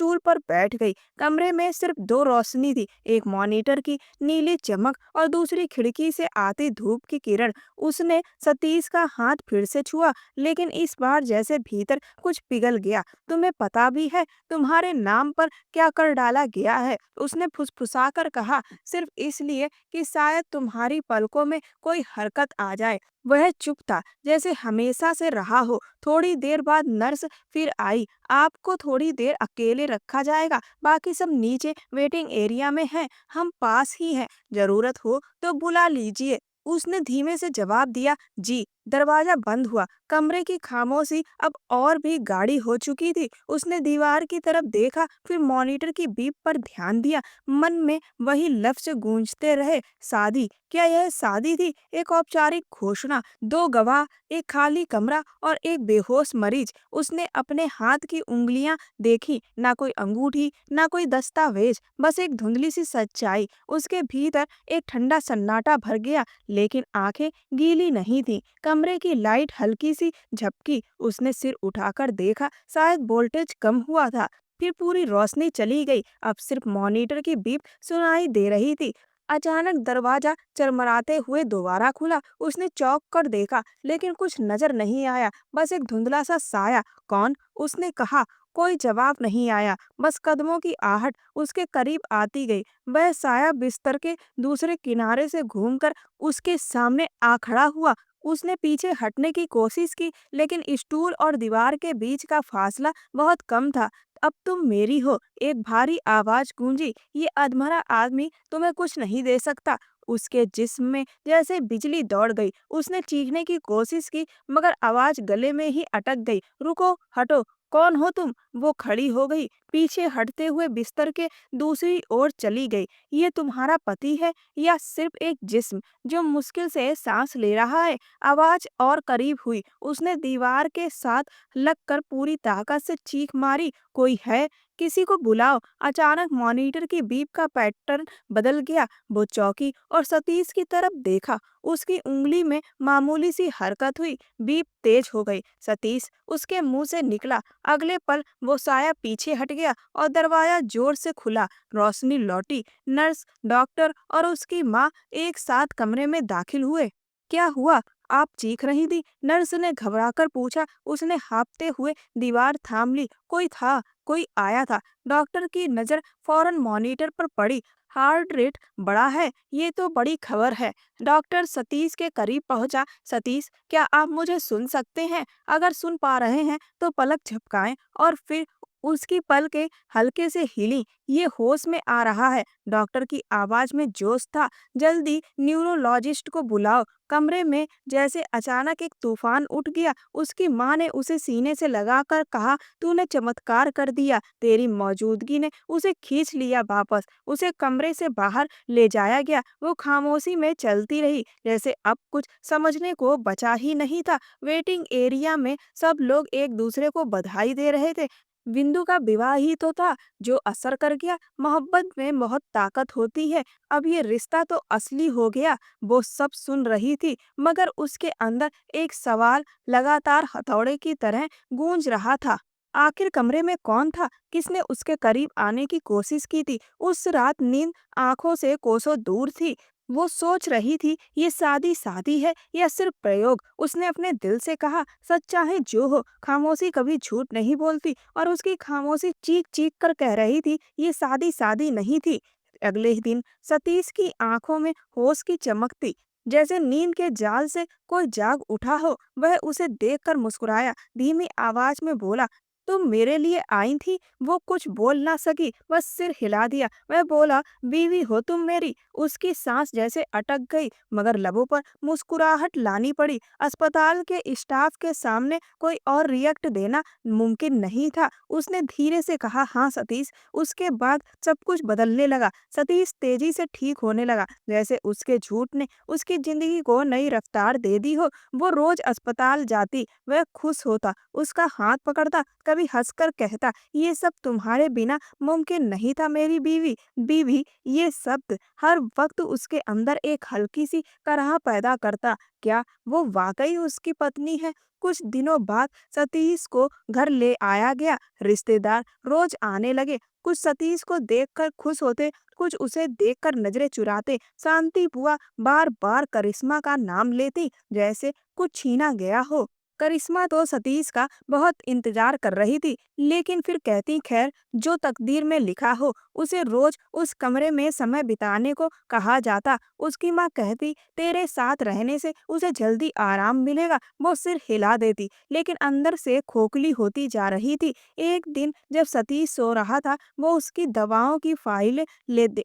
स्टूल पर बैठ गई। कमरे में सिर्फ दो रोशनी थी, एक मॉनिटर की नीली चमक और दूसरी खिड़की से आती धूप की किरण। उसने सतीश का हाथ फिर से छुआ, लेकिन इस बार जैसे भीतर कुछ पिघल गया। तुम्हें पता भी है तुम्हारे नाम पर क्या कर डाला गया है? उसने फुसफुसाकर कहा, सिर्फ इसलिए कि शायद तुम्हारी पलकों में कोई हरकत आ जाए। वह चुप था, जैसे हमेशा से रहा हो। थोड़ी देर बाद नर्स फिर आई। आपको थोड़ी देर अकेले रखा जाएगा, बाकी सब नीचे वेटिंग एरिया में हैं। हम पास ही हैं, जरूरत हो तो बुला लीजिए। उसने धीमे से जवाब दिया, जी। दरवाजा बंद हुआ। कमरे की खामोशी अब और भी गाढ़ी हो चुकी थी। उसने दीवार की तरफ देखा, फिर मॉनिटर की बीप पर ध्यान दिया। मन में वही लफ्ज गूंजते रहे, शादी। क्या यह शादी थी? एक औपचारिक घोषणा, दो गवाह, एक खाली कमरा और एक बेहोश मरीज। उसने अपने हाथ की उंगलियां देखी, ना कोई अंगूठी, ना कोई दस्तावेज, बस एक धुंधली सी सच्चाई। उसके भीतर एक ठंडा सन्नाटा भर गया, लेकिन आंखें गीली नहीं थी। कमरे की लाइट हल्की सी झपकी। उसने सिर उठाकर देखा, शायद वोल्टेज कम हुआ था। फिर पूरी रोशनी चली गई, अब सिर्फ मॉनिटर की बीप सुनाई दे रही थी। अचानक दरवाजा चरमराते हुए दोबारा खुला। उसने चौंक कर देखा, लेकिन कुछ नजर नहीं आया, बस एक धुंधला सा साया। कौन? उसने कहा। कोई जवाब नहीं आया, बस कदमों की आहट उसके करीब आती गई। वह साया बिस्तर के दूसरे किनारे से घूमकर उसके सामने आ खड़ा हुआ। उसने पीछे हटने की कोशिश की, लेकिन स्टूल और दीवार के बीच का फासला बहुत कम था। अब तुम मेरी हो, एक भारी आवाज गूंजी। ये अधमरा आदमी तुम्हें कुछ नहीं दे सकता। उसके जिस्म में जैसे बिजली दौड़ गई। उसने चीखने की कोशिश की, मगर आवाज गले में ही अटक गई। रुको, हटो। कौन हो तुम? वो खड़ी हो गई, पीछे हटते हुए बिस्तर के दूसरी ओर चली गई। ये तुम्हारा पति है या सिर्फ एक जिस्म जो मुश्किल से सांस ले रहा है? आवाज और करीब हुई। उसने दीवार के साथ लगकर पूरी ताकत से चीख मारी, कोई है? किसी को बुलाओ। अचानक मॉनिटर की बीप का पैटर्न बदल गया। वो चौंकी और सतीश की तरफ देखा। उसकी उंगली में मामूली सी हरकत हुई, बीप तेज हो गई। सतीश, उसके मुंह से निकला। अगले पल वो साया पीछे हट गया और दरवाजा जोर से खुला। रोशनी लौटी। नर्स, डॉक्टर और उसकी माँ एक साथ कमरे में दाखिल हुए। क्या हुआ? आप चीख रही थी, नर्स ने घबराकर पूछा। उसने हाँफते हुए दीवार थाम ली। कोई था, कोई आया था। डॉक्टर की नजर फौरन मॉनिटर पर पड़ी। हार्ट रेट बढ़ा है, ये तो बड़ी खबर है। डॉक्टर सतीश के करीब पहुंचा। सतीश, क्या आप मुझे सुन सकते हैं? अगर सुन पा रहे हैं तो पलक झपकाएं। और फिर उसकी पलकें हल्के से हिली। ये होश में आ रहा है। डॉक्टर की आवाज में जोश था। जल्दी न्यूरोलॉजिस्ट को बुलाओ। कमरे में जैसे अचानक एक तूफान उठ गया। उसकी माँ ने उसे सीने से लगाकर कहा, तूने चमत्कार कर दिया। तेरी मौजूदगी ने उसे खींच लिया वापस। उसे कमरे से बाहर ले जाया गया। वो खामोशी में चलती रही, जैसे अब कुछ समझने को बचा ही नहीं था। वेटिंग एरिया में सब लोग एक दूसरे को बधाई दे रहे थे। बिंदु का विवाह ही तो था जो असर कर गया। मोहब्बत में बहुत ताकत होती है। अब ये रिश्ता तो असली हो गया। वो सब सुन रही थी, मगर उसके अंदर एक सवाल लगातार हथौड़े की तरह गूंज रहा था। आखिर कमरे में कौन था? किसने उसके करीब आने की कोशिश की थी? उस रात नींद आंखों से कोसों दूर थी। वो सोच रही थी, ये शादी शादी है या सिर्फ प्रयोग। उसने अपने दिल से कहा, सच चाहे जो हो, खामोशी कभी झूठ नहीं बोलती। और उसकी खामोशी चीख चीख कर कह रही थी, ये शादी शादी नहीं थी। अगले ही दिन सतीश की आंखों में होश की चमक थी, जैसे नींद के जाल से कोई जाग उठा हो। वह उसे देखकर मुस्कुराया, धीमी आवाज में बोला, तुम मेरे लिए आई थी? वो कुछ बोल ना सकी, बस सिर हिला दिया। वह बोला, बीवी हो तुम मेरी। उसकी सांस जैसे अटक गई, मगर लबों पर मुस्कुराहट लानी पड़ी। अस्पताल के स्टाफ के सामने कोई और रिएक्ट देना मुमकिन नहीं था। उसने धीरे से कहा, हाँ सतीश। उसके बाद सब कुछ बदलने लगा। सतीश तेजी से ठीक होने लगा, जैसे उसके झूठ ने उसकी जिंदगी को नई रफ्तार दे दी हो। वो रोज अस्पताल जाती, वह खुश होता, उसका हाथ पकड़ता, कभी हंसकर कहता, ये सब तुम्हारे बिना मुमकिन नहीं था मेरी बीवी। बीवी, ये शब्द हर वक्त उसके अंदर एक हल्की सी कराह पैदा करता। क्या वो वाकई उसकी पत्नी है? कुछ दिनों बाद सतीश को घर ले आया गया। रिश्तेदार रोज आने लगे। कुछ सतीश को देखकर खुश होते, कुछ उसे देखकर नजरें चुराते। शांति बुआ बार बार करिश्मा का नाम लेती, जैसे कुछ छीना गया हो। करिश्मा तो सतीश का बहुत इंतजार कर रही थी, लेकिन फिर कहती, खैर, जो तकदीर में लिखा हो। उसे रोज उस कमरे में समय बिताने को कहा जाता। उसकी माँ कहती, तेरे साथ रहने से उसे जल्दी आराम मिलेगा। वो सिर हिला देती, लेकिन अंदर से खोखली होती जा रही थी। एक दिन जब सतीश सो रहा था, ले दे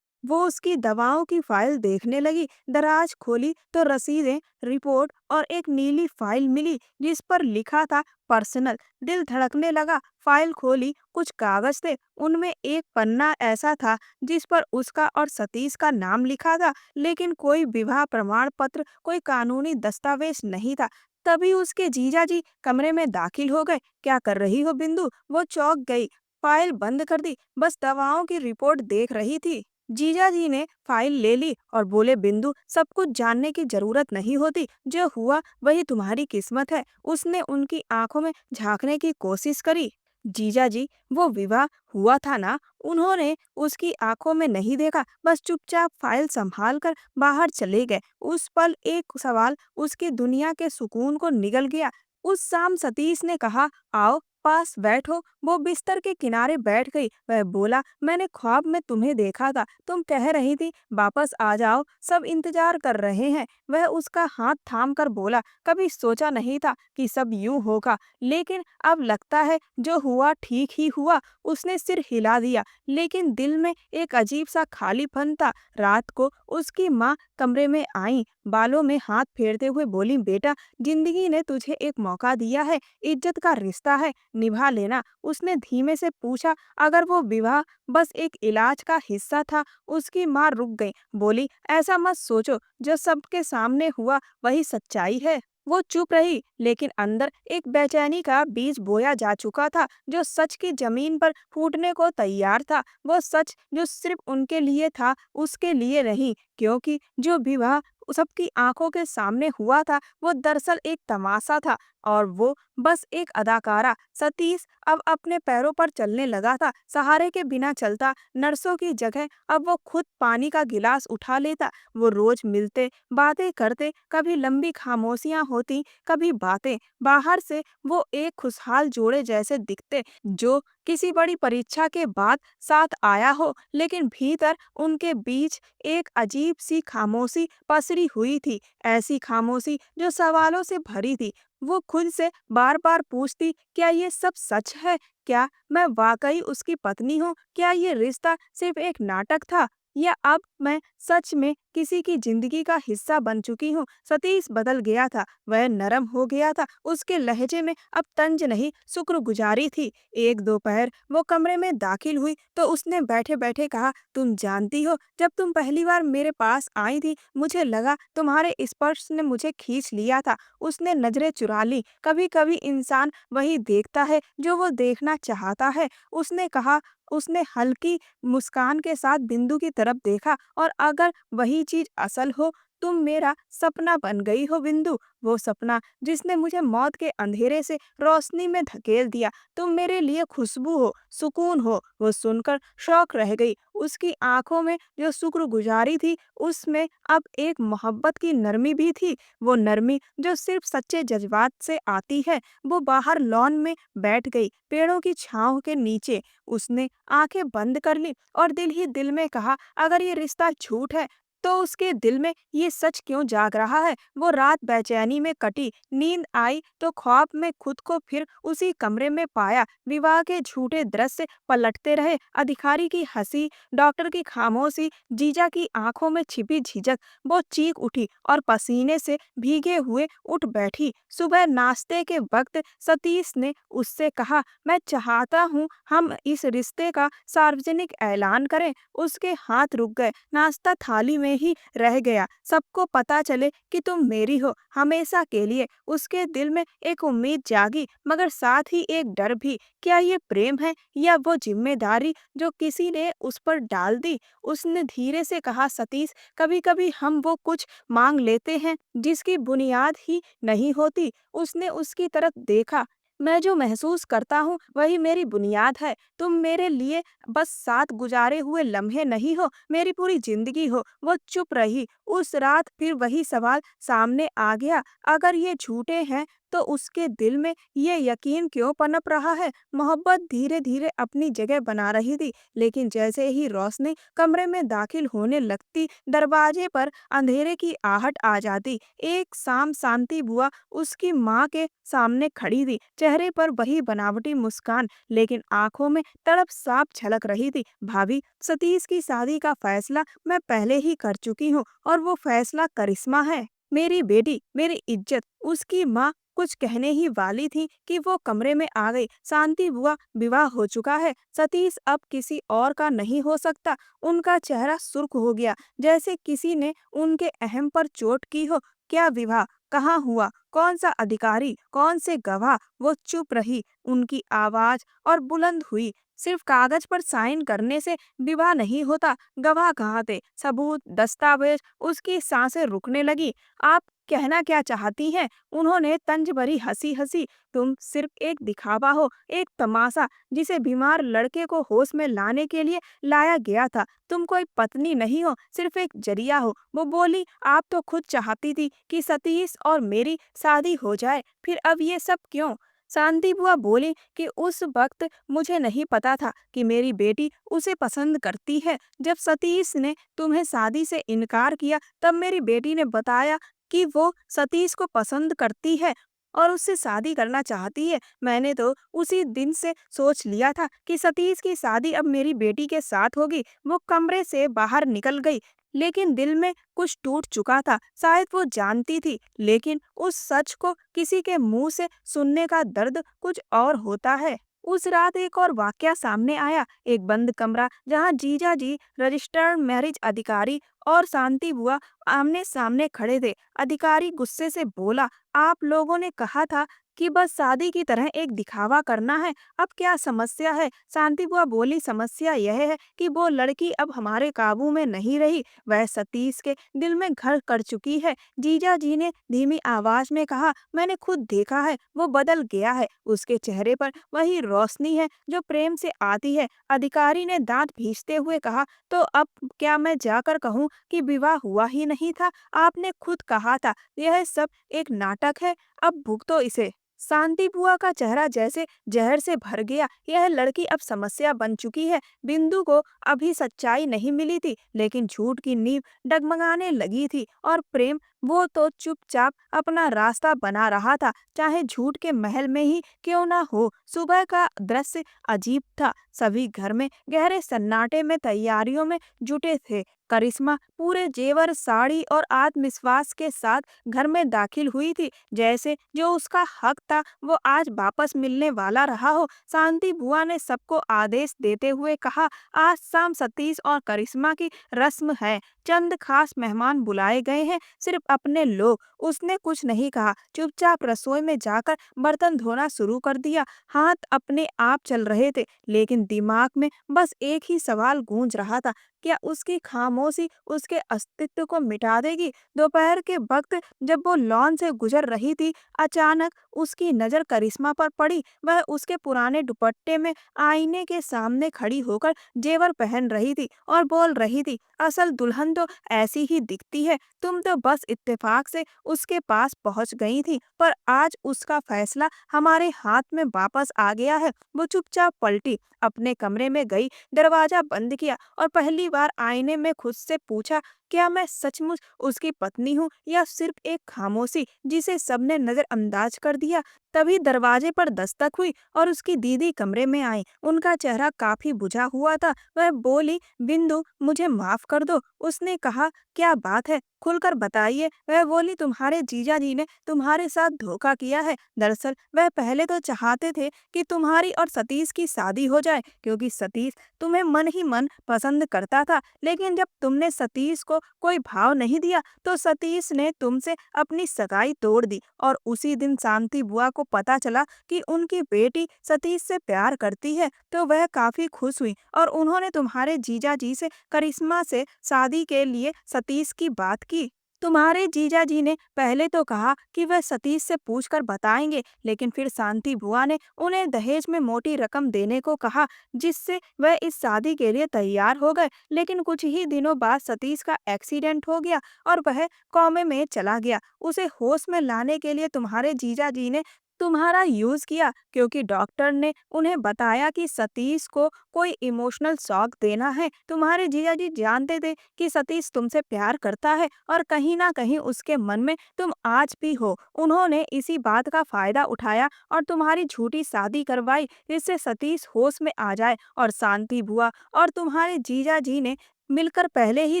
वो उसकी दवाओं की फाइल देखने लगी। दराज खोली तो रसीदें, रिपोर्ट और एक नीली फाइल मिली जिस पर लिखा था पर्सनल। दिल धड़कने लगा। फाइल खोली, कुछ कागज थे। उनमें एक पन्ना ऐसा था जिस पर उसका और सतीश का नाम लिखा था, लेकिन कोई विवाह प्रमाण पत्र, कोई कानूनी दस्तावेज नहीं था। तभी उसके जीजा जी कमरे में दाखिल हो गए। क्या कर रही हो बिंदु? वो चौंक गई। फाइल बंद कर दी, बस दवाओं की रिपोर्ट देख रही थी। जीजा जी ने फाइल ले ली और बोले, बिंदु, सब कुछ जानने की जरूरत नहीं होती। जो हुआ वही तुम्हारी किस्मत है। उसने उनकी आंखों में झांकने की कोशिश करी। जीजा जी, वो विवाह हुआ था ना? उन्होंने उसकी आंखों में नहीं देखा, बस चुपचाप फाइल संभाल कर बाहर चले गए। उस पल एक सवाल उसकी दुनिया के सुकून को निगल गया। उस शाम सतीश ने कहा, आओ पास बैठो। वो बिस्तर के किनारे बैठ गई। वह बोला, मैंने ख्वाब में तुम्हें देखा था। तुम कह रही थी वापस आ जाओ, सब इंतजार कर रहे हैं। वह उसका हाथ थाम कर बोला, कभी सोचा नहीं था कि सब यूं होगा, लेकिन अब लगता है जो हुआ ठीक ही हुआ। उसने सिर हिला दिया, लेकिन दिल में एक अजीब सा खालीपन था। रात को उसकी माँ कमरे में आई, बालों में हाथ फेरते हुए बोली, बेटा, जिंदगी ने तुझे एक मौका दिया है। इज्जत का रिश्ता है, निभा लेना। उसने धीमे से पूछा, अगर वो विवाह बस एक इलाज का हिस्सा था? उसकी माँ रुक गई, बोली, ऐसा मत सोचो। जो सबके सामने हुआ वही सच्चाई है। वो चुप रही, लेकिन अंदर एक बेचैनी का बीज बोया जा चुका था, जो सच की जमीन पर फूटने को तैयार था। वो सच जो सिर्फ उनके लिए था, उसके लिए नहीं, क्योंकि जो विवाह सबकी आंखों के सामने हुआ था, वो दरअसल एक तमाशा था, और वो बस एक अदाकारा। सतीश अब अपने पैरों पर चलने लगा था, सहारे के बिना चलता। नर्सों की जगह अब वो खुद पानी का गिलास उठा लेता। वो रोज मिलते, बातें करते, कभी लंबी खामोशियां होती, कभी बातें। बाहर से वो एक खुशहाल जोड़े जैसे दिखते, जो किसी बड़ी परीक्षा के बाद साथ आया हो, लेकिन भीतर उनके बीच एक अजीब सी खामोशी पसरी हुई थी। ऐसी खामोशी जो सवालों से भरी थी। वो खुद से बार बार पूछती, क्या ये सब सच है? क्या मैं वाकई उसकी पत्नी हूँ? क्या ये रिश्ता सिर्फ एक नाटक था, या अब मैं सच में किसी की जिंदगी का हिस्सा बन चुकी हूँ? सतीश बदल गया था। वह नरम हो गया था। उसके लहजे में अब तंज नहीं, शुक्रगुजारी थी। एक दोपहर वो कमरे में दाखिल हुई तो उसने बैठे बैठे कहा, तुम जानती हो, जब तुम पहली बार मेरे पास आई थी, मुझे लगा तुम्हारे स्पर्श ने मुझे खींच लिया था। उसने नजरें चुरा ली। कभी कभी इंसान वही देखता है जो वो देखना चाहता है, उसने कहा। उसने हल्की मुस्कान के साथ बिंदु की तरफ देखा, और अगर वही चीज असल हो, तुम मेरा सपना बन गई हो बिंदु। वो सपना जिसने मुझे मौत के अंधेरे से रोशनी में धकेल दिया। तुम मेरे लिए खुशबू हो, सुकून हो। वो सुनकर शौक रह गई। उसकी आंखों में जो शुक्रगुजारी थी, उसमें अब एक मोहब्बत की नरमी भी थी। वो नरमी जो सिर्फ सच्चे जज्बात से आती है। वो बाहर लॉन में बैठ गई, पेड़ों की छांव के नीचे। उसने आंखें बंद कर ली और दिल ही दिल में कहा, अगर ये रिश्ता झूठ है, तो उसके दिल में ये सच क्यों जाग रहा है? वो रात बेचैनी में कटी। नींद आई तो ख्वाब में खुद को फिर उसी कमरे में पाया। विवाह के झूठे दृश्य पलटते रहे। अधिकारी की हंसी, डॉक्टर की खामोशी, जीजा की आंखों में छिपी झिझक। वो चीख उठी और पसीने से भीगे हुए उठ बैठी। सुबह नाश्ते के वक्त सतीश ने उससे कहा, मैं चाहता हूँ हम इस रिश्ते का सार्वजनिक ऐलान करें। उसके हाथ रुक गए। नाश्ता थाली में ही रह गया, सबको पता चले कि तुम मेरी हो हमेशा के लिए। उसके दिल में एक उम्मीद जागी, मगर साथ ही एक डर भी। क्या ये प्रेम है या वो जिम्मेदारी जो किसी ने उस पर डाल दी? उसने धीरे से कहा, सतीश, कभी कभी हम वो कुछ मांग लेते हैं जिसकी बुनियाद ही नहीं होती। उसने उसकी तरफ देखा। मैं जो महसूस करता हूँ वही मेरी बुनियाद है। तुम मेरे लिए बस साथ गुजारे हुए लम्हे नहीं हो, मेरी पूरी जिंदगी हो। वो चुप रही। उस रात फिर वही सवाल सामने आ गया, अगर ये झूठे हैं तो उसके दिल में ये यकीन क्यों पनप रहा है? मोहब्बत धीरे धीरे अपनी जगह बना रही थी, लेकिन जैसे ही रोशनी कमरे में दाखिल होने लगती, दरवाजे पर अंधेरे की आहट आ जाती। एक शाम शांति बुआ उसकी माँ के सामने खड़ी थी, चेहरे पर वही बनावटी मुस्कान, लेकिन आंखों में तड़प साफ झलक रही थी। भाभी, सतीश की शादी का फैसला मैं पहले ही कर चुकी हूँ, और वो फैसला करिश्मा है, मेरी बेटी, मेरी इज्जत। उसकी माँ कुछ कहने ही वाली थी कि वो कमरे में आ गई। शांति बुआ, विवाह हो चुका है, सतीश अब किसी और का नहीं हो सकता। उनका चेहरा सुर्ख हो गया, जैसे किसी ने उनके अहम पर चोट की हो। क्या विवाह? कहाँ हुआ? कौन सा अधिकारी? कौन से गवाह? वो चुप रही। उनकी आवाज और बुलंद हुई, सिर्फ कागज पर साइन करने से विवाह नहीं होता। गवाह कहाँ थे? सबूत, दस्तावेज। उसकी सांसें रुकने लगी। आप कहना क्या चाहती हैं? उन्होंने तंज भरी हंसी हंसी। तुम सिर्फ एक दिखावा हो, एक तमाशा जिसे बीमार लड़के को होश में लाने के लिए लाया गया था। तुम कोई पत्नी नहीं हो, सिर्फ एक जरिया हो। वो बोली, आप तो खुद चाहती थी कि सतीश और मेरी शादी हो जाए, फिर अब ये सब क्यों? शांति बुआ बोली कि उस वक्त मुझे नहीं पता था कि मेरी बेटी उसे पसंद करती है। जब सतीश ने तुम्हें शादी से इनकार किया, तब मेरी बेटी ने बताया कि वो सतीश को पसंद करती है और उससे शादी करना चाहती है। मैंने तो उसी दिन से सोच लिया था कि सतीश की शादी अब मेरी बेटी के साथ होगी। वो कमरे से बाहर निकल गई, लेकिन दिल में कुछ टूट चुका था। शायद वो जानती थी, लेकिन उस सच को किसी के मुंह से सुनने का दर्द कुछ और होता है। उस रात एक और वाकया सामने आया। एक बंद कमरा जहाँ जीजा जी, रजिस्टर्ड मैरिज अधिकारी और शांति बुआ आमने सामने खड़े थे। अधिकारी गुस्से से बोला, आप लोगों ने कहा था कि बस शादी की तरह एक दिखावा करना है, अब क्या समस्या है? शांति बुआ बोली, समस्या यह है कि वो लड़की अब हमारे काबू में नहीं रही, वह सतीश के दिल में घर कर चुकी है। जीजा जी ने धीमी आवाज में कहा, मैंने खुद देखा है, वो बदल गया है। उसके चेहरे पर वही रोशनी है जो प्रेम से आती है। अधिकारी ने दांत भींचते हुए कहा, तो अब क्या मैं जाकर कहूँ कि विवाह हुआ ही नहीं था? आपने खुद कहा था यह सब एक नाटक है, अब भुगतो इसे। शांति बुआ का चेहरा जैसे जहर से भर गया। यह लड़की अब समस्या बन चुकी है। बिंदु को अभी सच्चाई नहीं मिली थी, लेकिन झूठ की नींव डगमगाने लगी थी, और प्रेम, वो तो चुपचाप अपना रास्ता बना रहा था, चाहे झूठ के महल में ही क्यों ना हो। सुबह का दृश्य अजीब था। सभी घर में गहरे सन्नाटे में तैयारियों में जुटे थे। करिश्मा पूरे जेवर, साड़ी और आत्मविश्वास के साथ घर में दाखिल हुई थी, जैसे जो उसका हक था वो आज वापस मिलने वाला रहा हो। शांति बुआ ने सबको आदेश देते हुए कहा, आज शाम सतीश और करिश्मा की रस्म है, चंद खास मेहमान बुलाए गए हैं, सिर्फ अपने लोग। उसने कुछ नहीं कहा, चुपचाप रसोई में जाकर बर्तन धोना शुरू कर दिया। हाथ अपने आप चल रहे थे, लेकिन दिमाग में बस एक ही सवाल गूंज रहा था, क्या उसकी खामोशी उसके अस्तित्व को मिटा देगी? दोपहर के वक्त जब वो लॉन से गुजर रही थी, अचानक उसकी नजर करिश्मा पर पड़ी। वह उसके पुराने दुपट्टे में आईने के सामने खड़ी होकर जेवर पहन रही थी और बोल रही थी, असल दुल्हन तो ऐसी ही दिखती है, तुम तो बस इत्तेफाक से उसके पास पहुंच गई थी, पर आज उसका फैसला हमारे हाथ में वापस आ गया है। वो चुपचाप पलटी, अपने कमरे में गई, दरवाजा बंद किया और पहली बार आईने में खुद से पूछा, क्या मैं सचमुच उसकी पत्नी हूँ या सिर्फ एक खामोशी जिसे सबने नजरअंदाज कर दिया? तभी दरवाजे पर दस्तक हुई और उसकी दीदी कमरे में आई। उनका चेहरा काफी बुझा हुआ था। वह बोली, बिंदु, मुझे माफ कर दो। उसने कहा, क्या बात है, खुलकर बताइए। वह बोली, तुम्हारे जीजा जी ने तुम्हारे साथ धोखा किया है। दरअसल वह पहले तो चाहते थे कि तुम्हारी और सतीश की शादी हो जाए, क्योंकि सतीश तुम्हें मन ही मन पसंद करता था, लेकिन जब तुमने सतीश को को कोई भाव नहीं दिया तो सतीश ने तुमसे अपनी सगाई तोड़ दी। और उसी दिन शांति बुआ को पता चला कि उनकी बेटी सतीश से प्यार करती है तो वह काफी खुश हुई और उन्होंने तुम्हारे जीजा जी से करिश्मा से शादी के लिए सतीश की बात की। तुम्हारे जीजा जी ने पहले तो कहा कि वह सतीश से पूछकर बताएंगे, लेकिन फिर शांति बुआ ने उन्हें दहेज में मोटी रकम देने को कहा, जिससे वह इस शादी के लिए तैयार हो गए। लेकिन कुछ ही दिनों बाद सतीश का एक्सीडेंट हो गया और वह कॉमे में चला गया। उसे होश में लाने के लिए तुम्हारे जीजा जी ने तुम्हारा यूज किया, क्योंकि डॉक्टर ने उन्हें बताया कि सतीश को कोई इमोशनल शॉक देना है। तुम्हारे जीजा जी जानते थे कि सतीश तुमसे प्यार करता है और कहीं ना कहीं उसके मन में तुम आज भी हो। उन्होंने इसी बात का फायदा उठाया और तुम्हारी झूठी शादी करवाई, जिससे सतीश होश में आ जाए। और शांति बुआ और तुम्हारे जीजा जी ने मिलकर पहले ही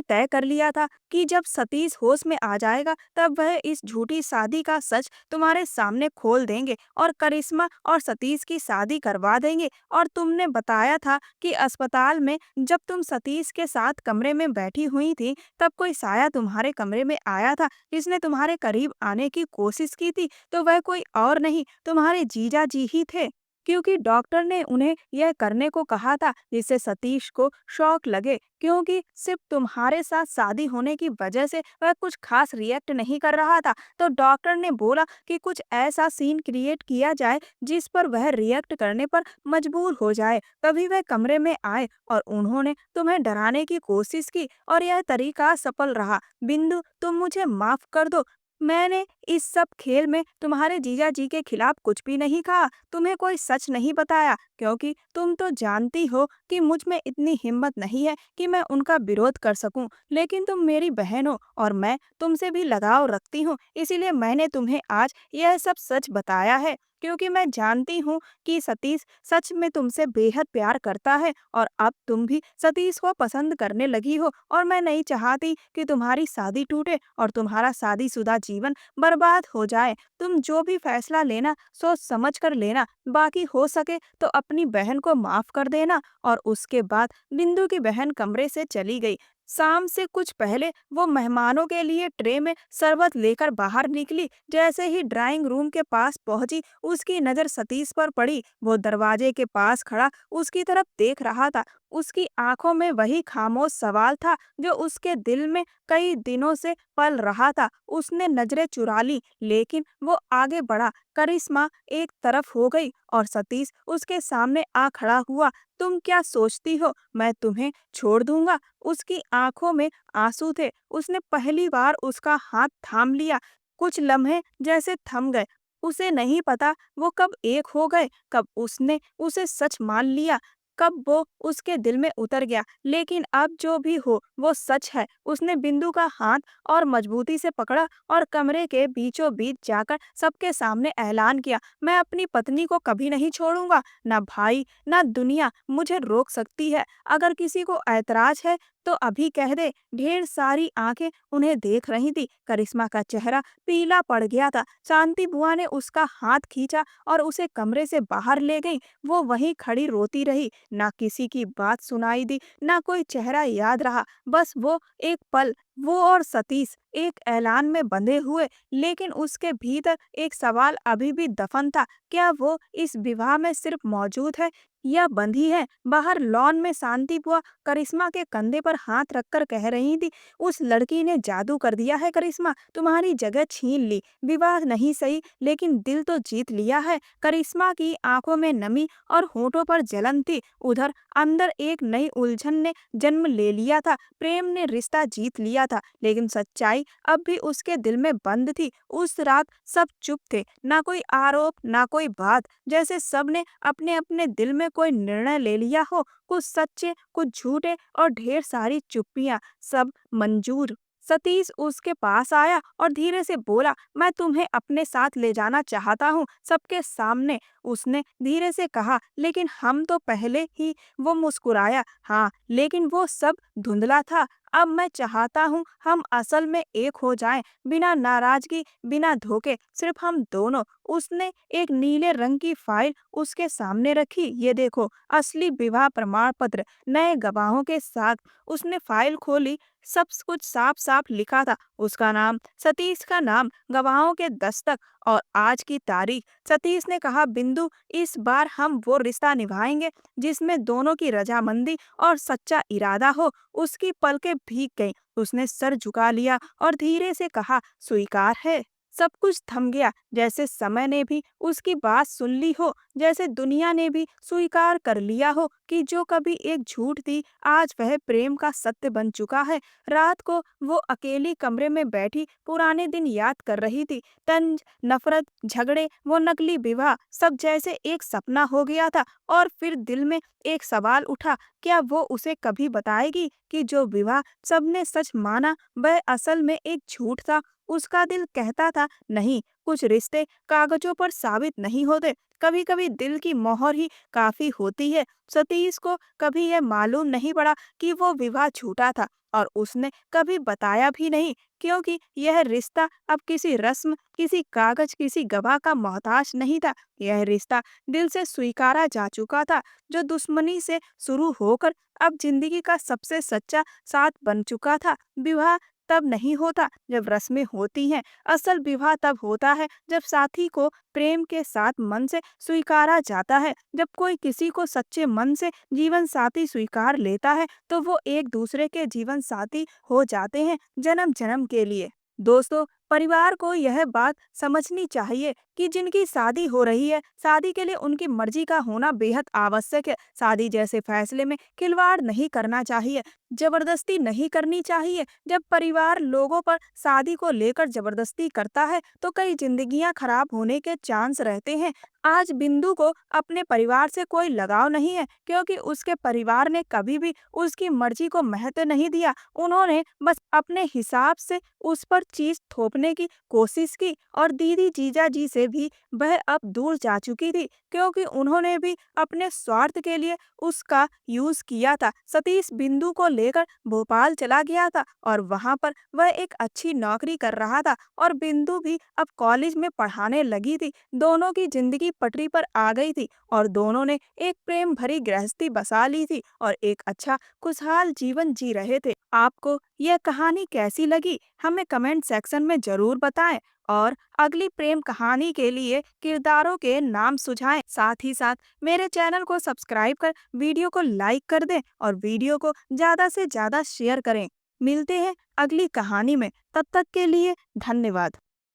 तय कर लिया था कि जब सतीश होश में आ जाएगा तब वह इस झूठी शादी का सच तुम्हारे सामने खोल देंगे और करिश्मा और सतीश की शादी करवा देंगे। और तुमने बताया था कि अस्पताल में जब तुम सतीश के साथ कमरे में बैठी हुई थी तब कोई साया तुम्हारे कमरे में आया था, जिसने तुम्हारे करीब आने की कोशिश की थी। तो वह कोई और नहीं, तुम्हारे जीजा जी ही थे, क्योंकि डॉक्टर ने उन्हें यह करने को कहा था जिससे सतीश को शौक लगे, क्योंकि सिर्फ तुम्हारे साथ शादी होने की वजह से वह कुछ खास रिएक्ट नहीं कर रहा था। तो डॉक्टर ने बोला कि कुछ ऐसा सीन क्रिएट किया जाए जिस पर वह रिएक्ट करने पर मजबूर हो जाए। तभी वह कमरे में आए और उन्होंने तुम्हें डराने की कोशिश की और यह तरीका सफल रहा। बिंदु, तुम मुझे माफ कर दो। मैंने इस सब खेल में तुम्हारे जीजा जी के खिलाफ कुछ भी नहीं कहा, तुम्हें कोई सच नहीं बताया, क्योंकि तुम तो जानती हो कि मुझ में इतनी हिम्मत नहीं है कि मैं उनका विरोध कर सकूं। लेकिन तुम मेरी बहन हो और मैं तुमसे भी लगाव रखती हूँ, इसीलिए मैंने तुम्हें आज यह सब सच बताया है, क्योंकि मैं जानती हूँ कि सतीश सच में तुमसे बेहद प्यार करता है और अब तुम भी सतीश को पसंद करने लगी हो। और मैं नहीं चाहती कि तुम्हारी शादी टूटे और तुम्हारा शादीशुदा जीवन बर्बाद हो जाए। तुम जो भी फैसला लेना सोच समझ कर लेना, बाकी हो सके तो अपनी बहन को माफ कर देना। और उसके बाद बिंदु की बहन कमरे से चली गई। शाम से कुछ पहले वो मेहमानों के लिए ट्रे में शरबत लेकर बाहर निकली। जैसे ही ड्राइंग रूम के पास पहुंची उसकी नजर सतीश पर पड़ी। वो दरवाजे के पास खड़ा उसकी तरफ देख रहा था। उसकी आंखों में वही खामोश सवाल था जो उसके दिल में कई दिनों से पल रहा था। उसने नजरें चुरा ली, लेकिन वो आगे बढ़ा। करिश्मा एक तरफ हो गई और सतीश उसके सामने आ खड़ा हुआ। तुम क्या सोचती हो मैं तुम्हें छोड़ दूंगा? उसकी आंखों में आंसू थे। उसने पहली बार उसका हाथ थाम लिया। कुछ लम्हे जैसे थम गए। उसे नहीं पता वो कब एक हो गए, कब उसने उसे सच मान लिया, कब वो उसके दिल में उतर गया। लेकिन अब जो भी हो वो सच है। उसने बिंदु का हाथ और मजबूती से पकड़ा और कमरे के बीचों बीच जाकर सबके सामने ऐलान किया, मैं अपनी पत्नी को कभी नहीं छोड़ूंगा। ना भाई ना दुनिया मुझे रोक सकती है। अगर किसी को ऐतराज है तो अभी कह दे। ढेर सारी आंखें उन्हें देख रही थी। करिश्मा का चेहरा पीला पड़ गया था। शांति बुआ ने उसका हाथ खींचा और उसे कमरे से बाहर ले गई। वो वहीं खड़ी रोती रही। ना किसी की बात सुनाई दी, ना कोई चेहरा याद रहा। बस वो एक पल, वो और सतीश एक ऐलान में बंधे हुए। लेकिन उसके भीतर एक सवाल अभी भी दफन था, क्या वो इस विवाह में सिर्फ मौजूद है या बंधी है? बाहर लॉन में शांति बुआ करिश्मा के कंधे पर हाथ रखकर कह रही थी, उस लड़की ने जादू कर दिया है करिश्मा, तुम्हारी जगह छीन ली। विवाह नहीं सही लेकिन दिल तो जीत लिया है। करिश्मा की आंखों में नमी और होठों पर जलन थी। उधर अंदर एक नई उलझन ने जन्म ले लिया था। प्रेम ने रिश्ता जीत लिया था, लेकिन सच्चाई अब भी उसके दिल में बंद थी। उस रात सब चुप थे, ना कोई आरोप ना कोई बात, जैसे सब ने अपने अपने दिल में कोई निर्णय ले लिया हो। कुछ सच्चे कुछ झूठे और ढेर सारी चुप्पियां, सब मंजूर। सतीश उसके पास आया और धीरे से बोला, मैं तुम्हें अपने साथ ले जाना चाहता हूँ सबके सामने। उसने धीरे से कहा, लेकिन हम तो पहले ही। वो मुस्कुराया, हाँ लेकिन वो सब धुंधला था। अब मैं चाहता हूँ हम असल में एक हो जाएं, बिना नाराजगी बिना धोखे, सिर्फ हम दोनों। उसने एक नीले रंग की फाइल उसके सामने रखी। ये देखो, असली विवाह प्रमाण पत्र नए गवाहों के साथ। उसने फाइल खोली, सब कुछ साफ साफ लिखा था। उसका नाम, सतीश का नाम, गवाहों के दस्तक और आज की तारीख। सतीश ने कहा, बिंदु, इस बार हम वो रिश्ता निभाएंगे जिसमें दोनों की रजामंदी और सच्चा इरादा हो। उसकी पलकें भीग गईं। उसने सर झुका लिया और धीरे से कहा, स्वीकार है। सब कुछ थम गया, जैसे समय ने भी उसकी बात सुन ली हो, जैसे दुनिया ने भी स्वीकार कर लिया हो कि जो कभी एक झूठ थी, आज वह प्रेम का सत्य बन चुका है। रात को वो अकेली कमरे में बैठी पुराने दिन याद कर रही थी। तंज, नफरत, झगड़े, वो नकली विवाह, सब जैसे एक सपना हो गया था। और फिर दिल में एक सवाल उठा, क्या वो उसे कभी बताएगी कि जो विवाह सबने सच माना वह असल में एक झूठ था। उसका दिल कहता था, नहीं, कुछ रिश्ते कागजों पर साबित नहीं होते, कभी कभी दिल की मोहर ही काफी होती है। सतीश को कभी यह मालूम नहीं पड़ा कि वो विवाह झूठा था, और उसने कभी बताया भी नहीं, क्योंकि यह रिश्ता अब किसी रस्म, किसी कागज, किसी गवाह का मोहताज नहीं था। यह रिश्ता दिल से स्वीकारा जा चुका था, जो दुश्मनी से शुरू होकर अब जिंदगी का सबसे सच्चा साथ बन चुका था। विवाह तब नहीं होता जब रस्में होती हैं। असल विवाह तब होता है जब साथी को प्रेम के साथ मन से स्वीकारा जाता है। जब कोई किसी को सच्चे मन से जीवन साथी स्वीकार लेता है, तो वो एक दूसरे के जीवन साथी हो जाते हैं, जन्म जन्म के लिए। दोस्तों, परिवार को यह बात समझनी चाहिए कि जिनकी शादी हो रही है, शादी के लिए उनकी मर्जी का होना बेहद आवश्यक है। शादी जैसे फैसले में खिलवाड़ नहीं करना चाहिए, जबरदस्ती नहीं करनी चाहिए। जब परिवार लोगों पर शादी को लेकर जबरदस्ती करता है, तो कई जिंदगियां खराब होने के चांस रहते हैं। आज बिंदु को अपने परिवार से कोई लगाव नहीं है, क्योंकि उसके परिवार ने कभी भी उसकी मर्जी को महत्व नहीं दिया। उन्होंने बस अपने हिसाब से उस पर चीज थोपने की कोशिश की, और दीदी जीजा जी से भी वह अब दूर जा चुकी थी, क्योंकि उन्होंने भी अपने स्वार्थ के लिए उसका यूज किया था। सतीश बिंदु को लेकर भोपाल चला गया था, और वहां पर वह एक अच्छी नौकरी कर रहा था, और बिंदु भी अब कॉलेज में पढ़ाने लगी थी। दोनों की जिंदगी पटरी पर आ गई थी, और दोनों ने एक प्रेम भरी गृहस्थी बसा ली थी, और एक अच्छा खुशहाल जीवन जी रहे थे। आपको यह कहानी कैसी लगी, हमें कमेंट सेक्शन में जरूर बताएं, और अगली प्रेम कहानी के लिए किरदारों के नाम सुझाएं। साथ ही साथ मेरे चैनल को सब्सक्राइब कर वीडियो को लाइक कर दें, और वीडियो को ज्यादा से ज्यादा शेयर करें। मिलते हैं अगली कहानी में, तब तक के लिए धन्यवाद।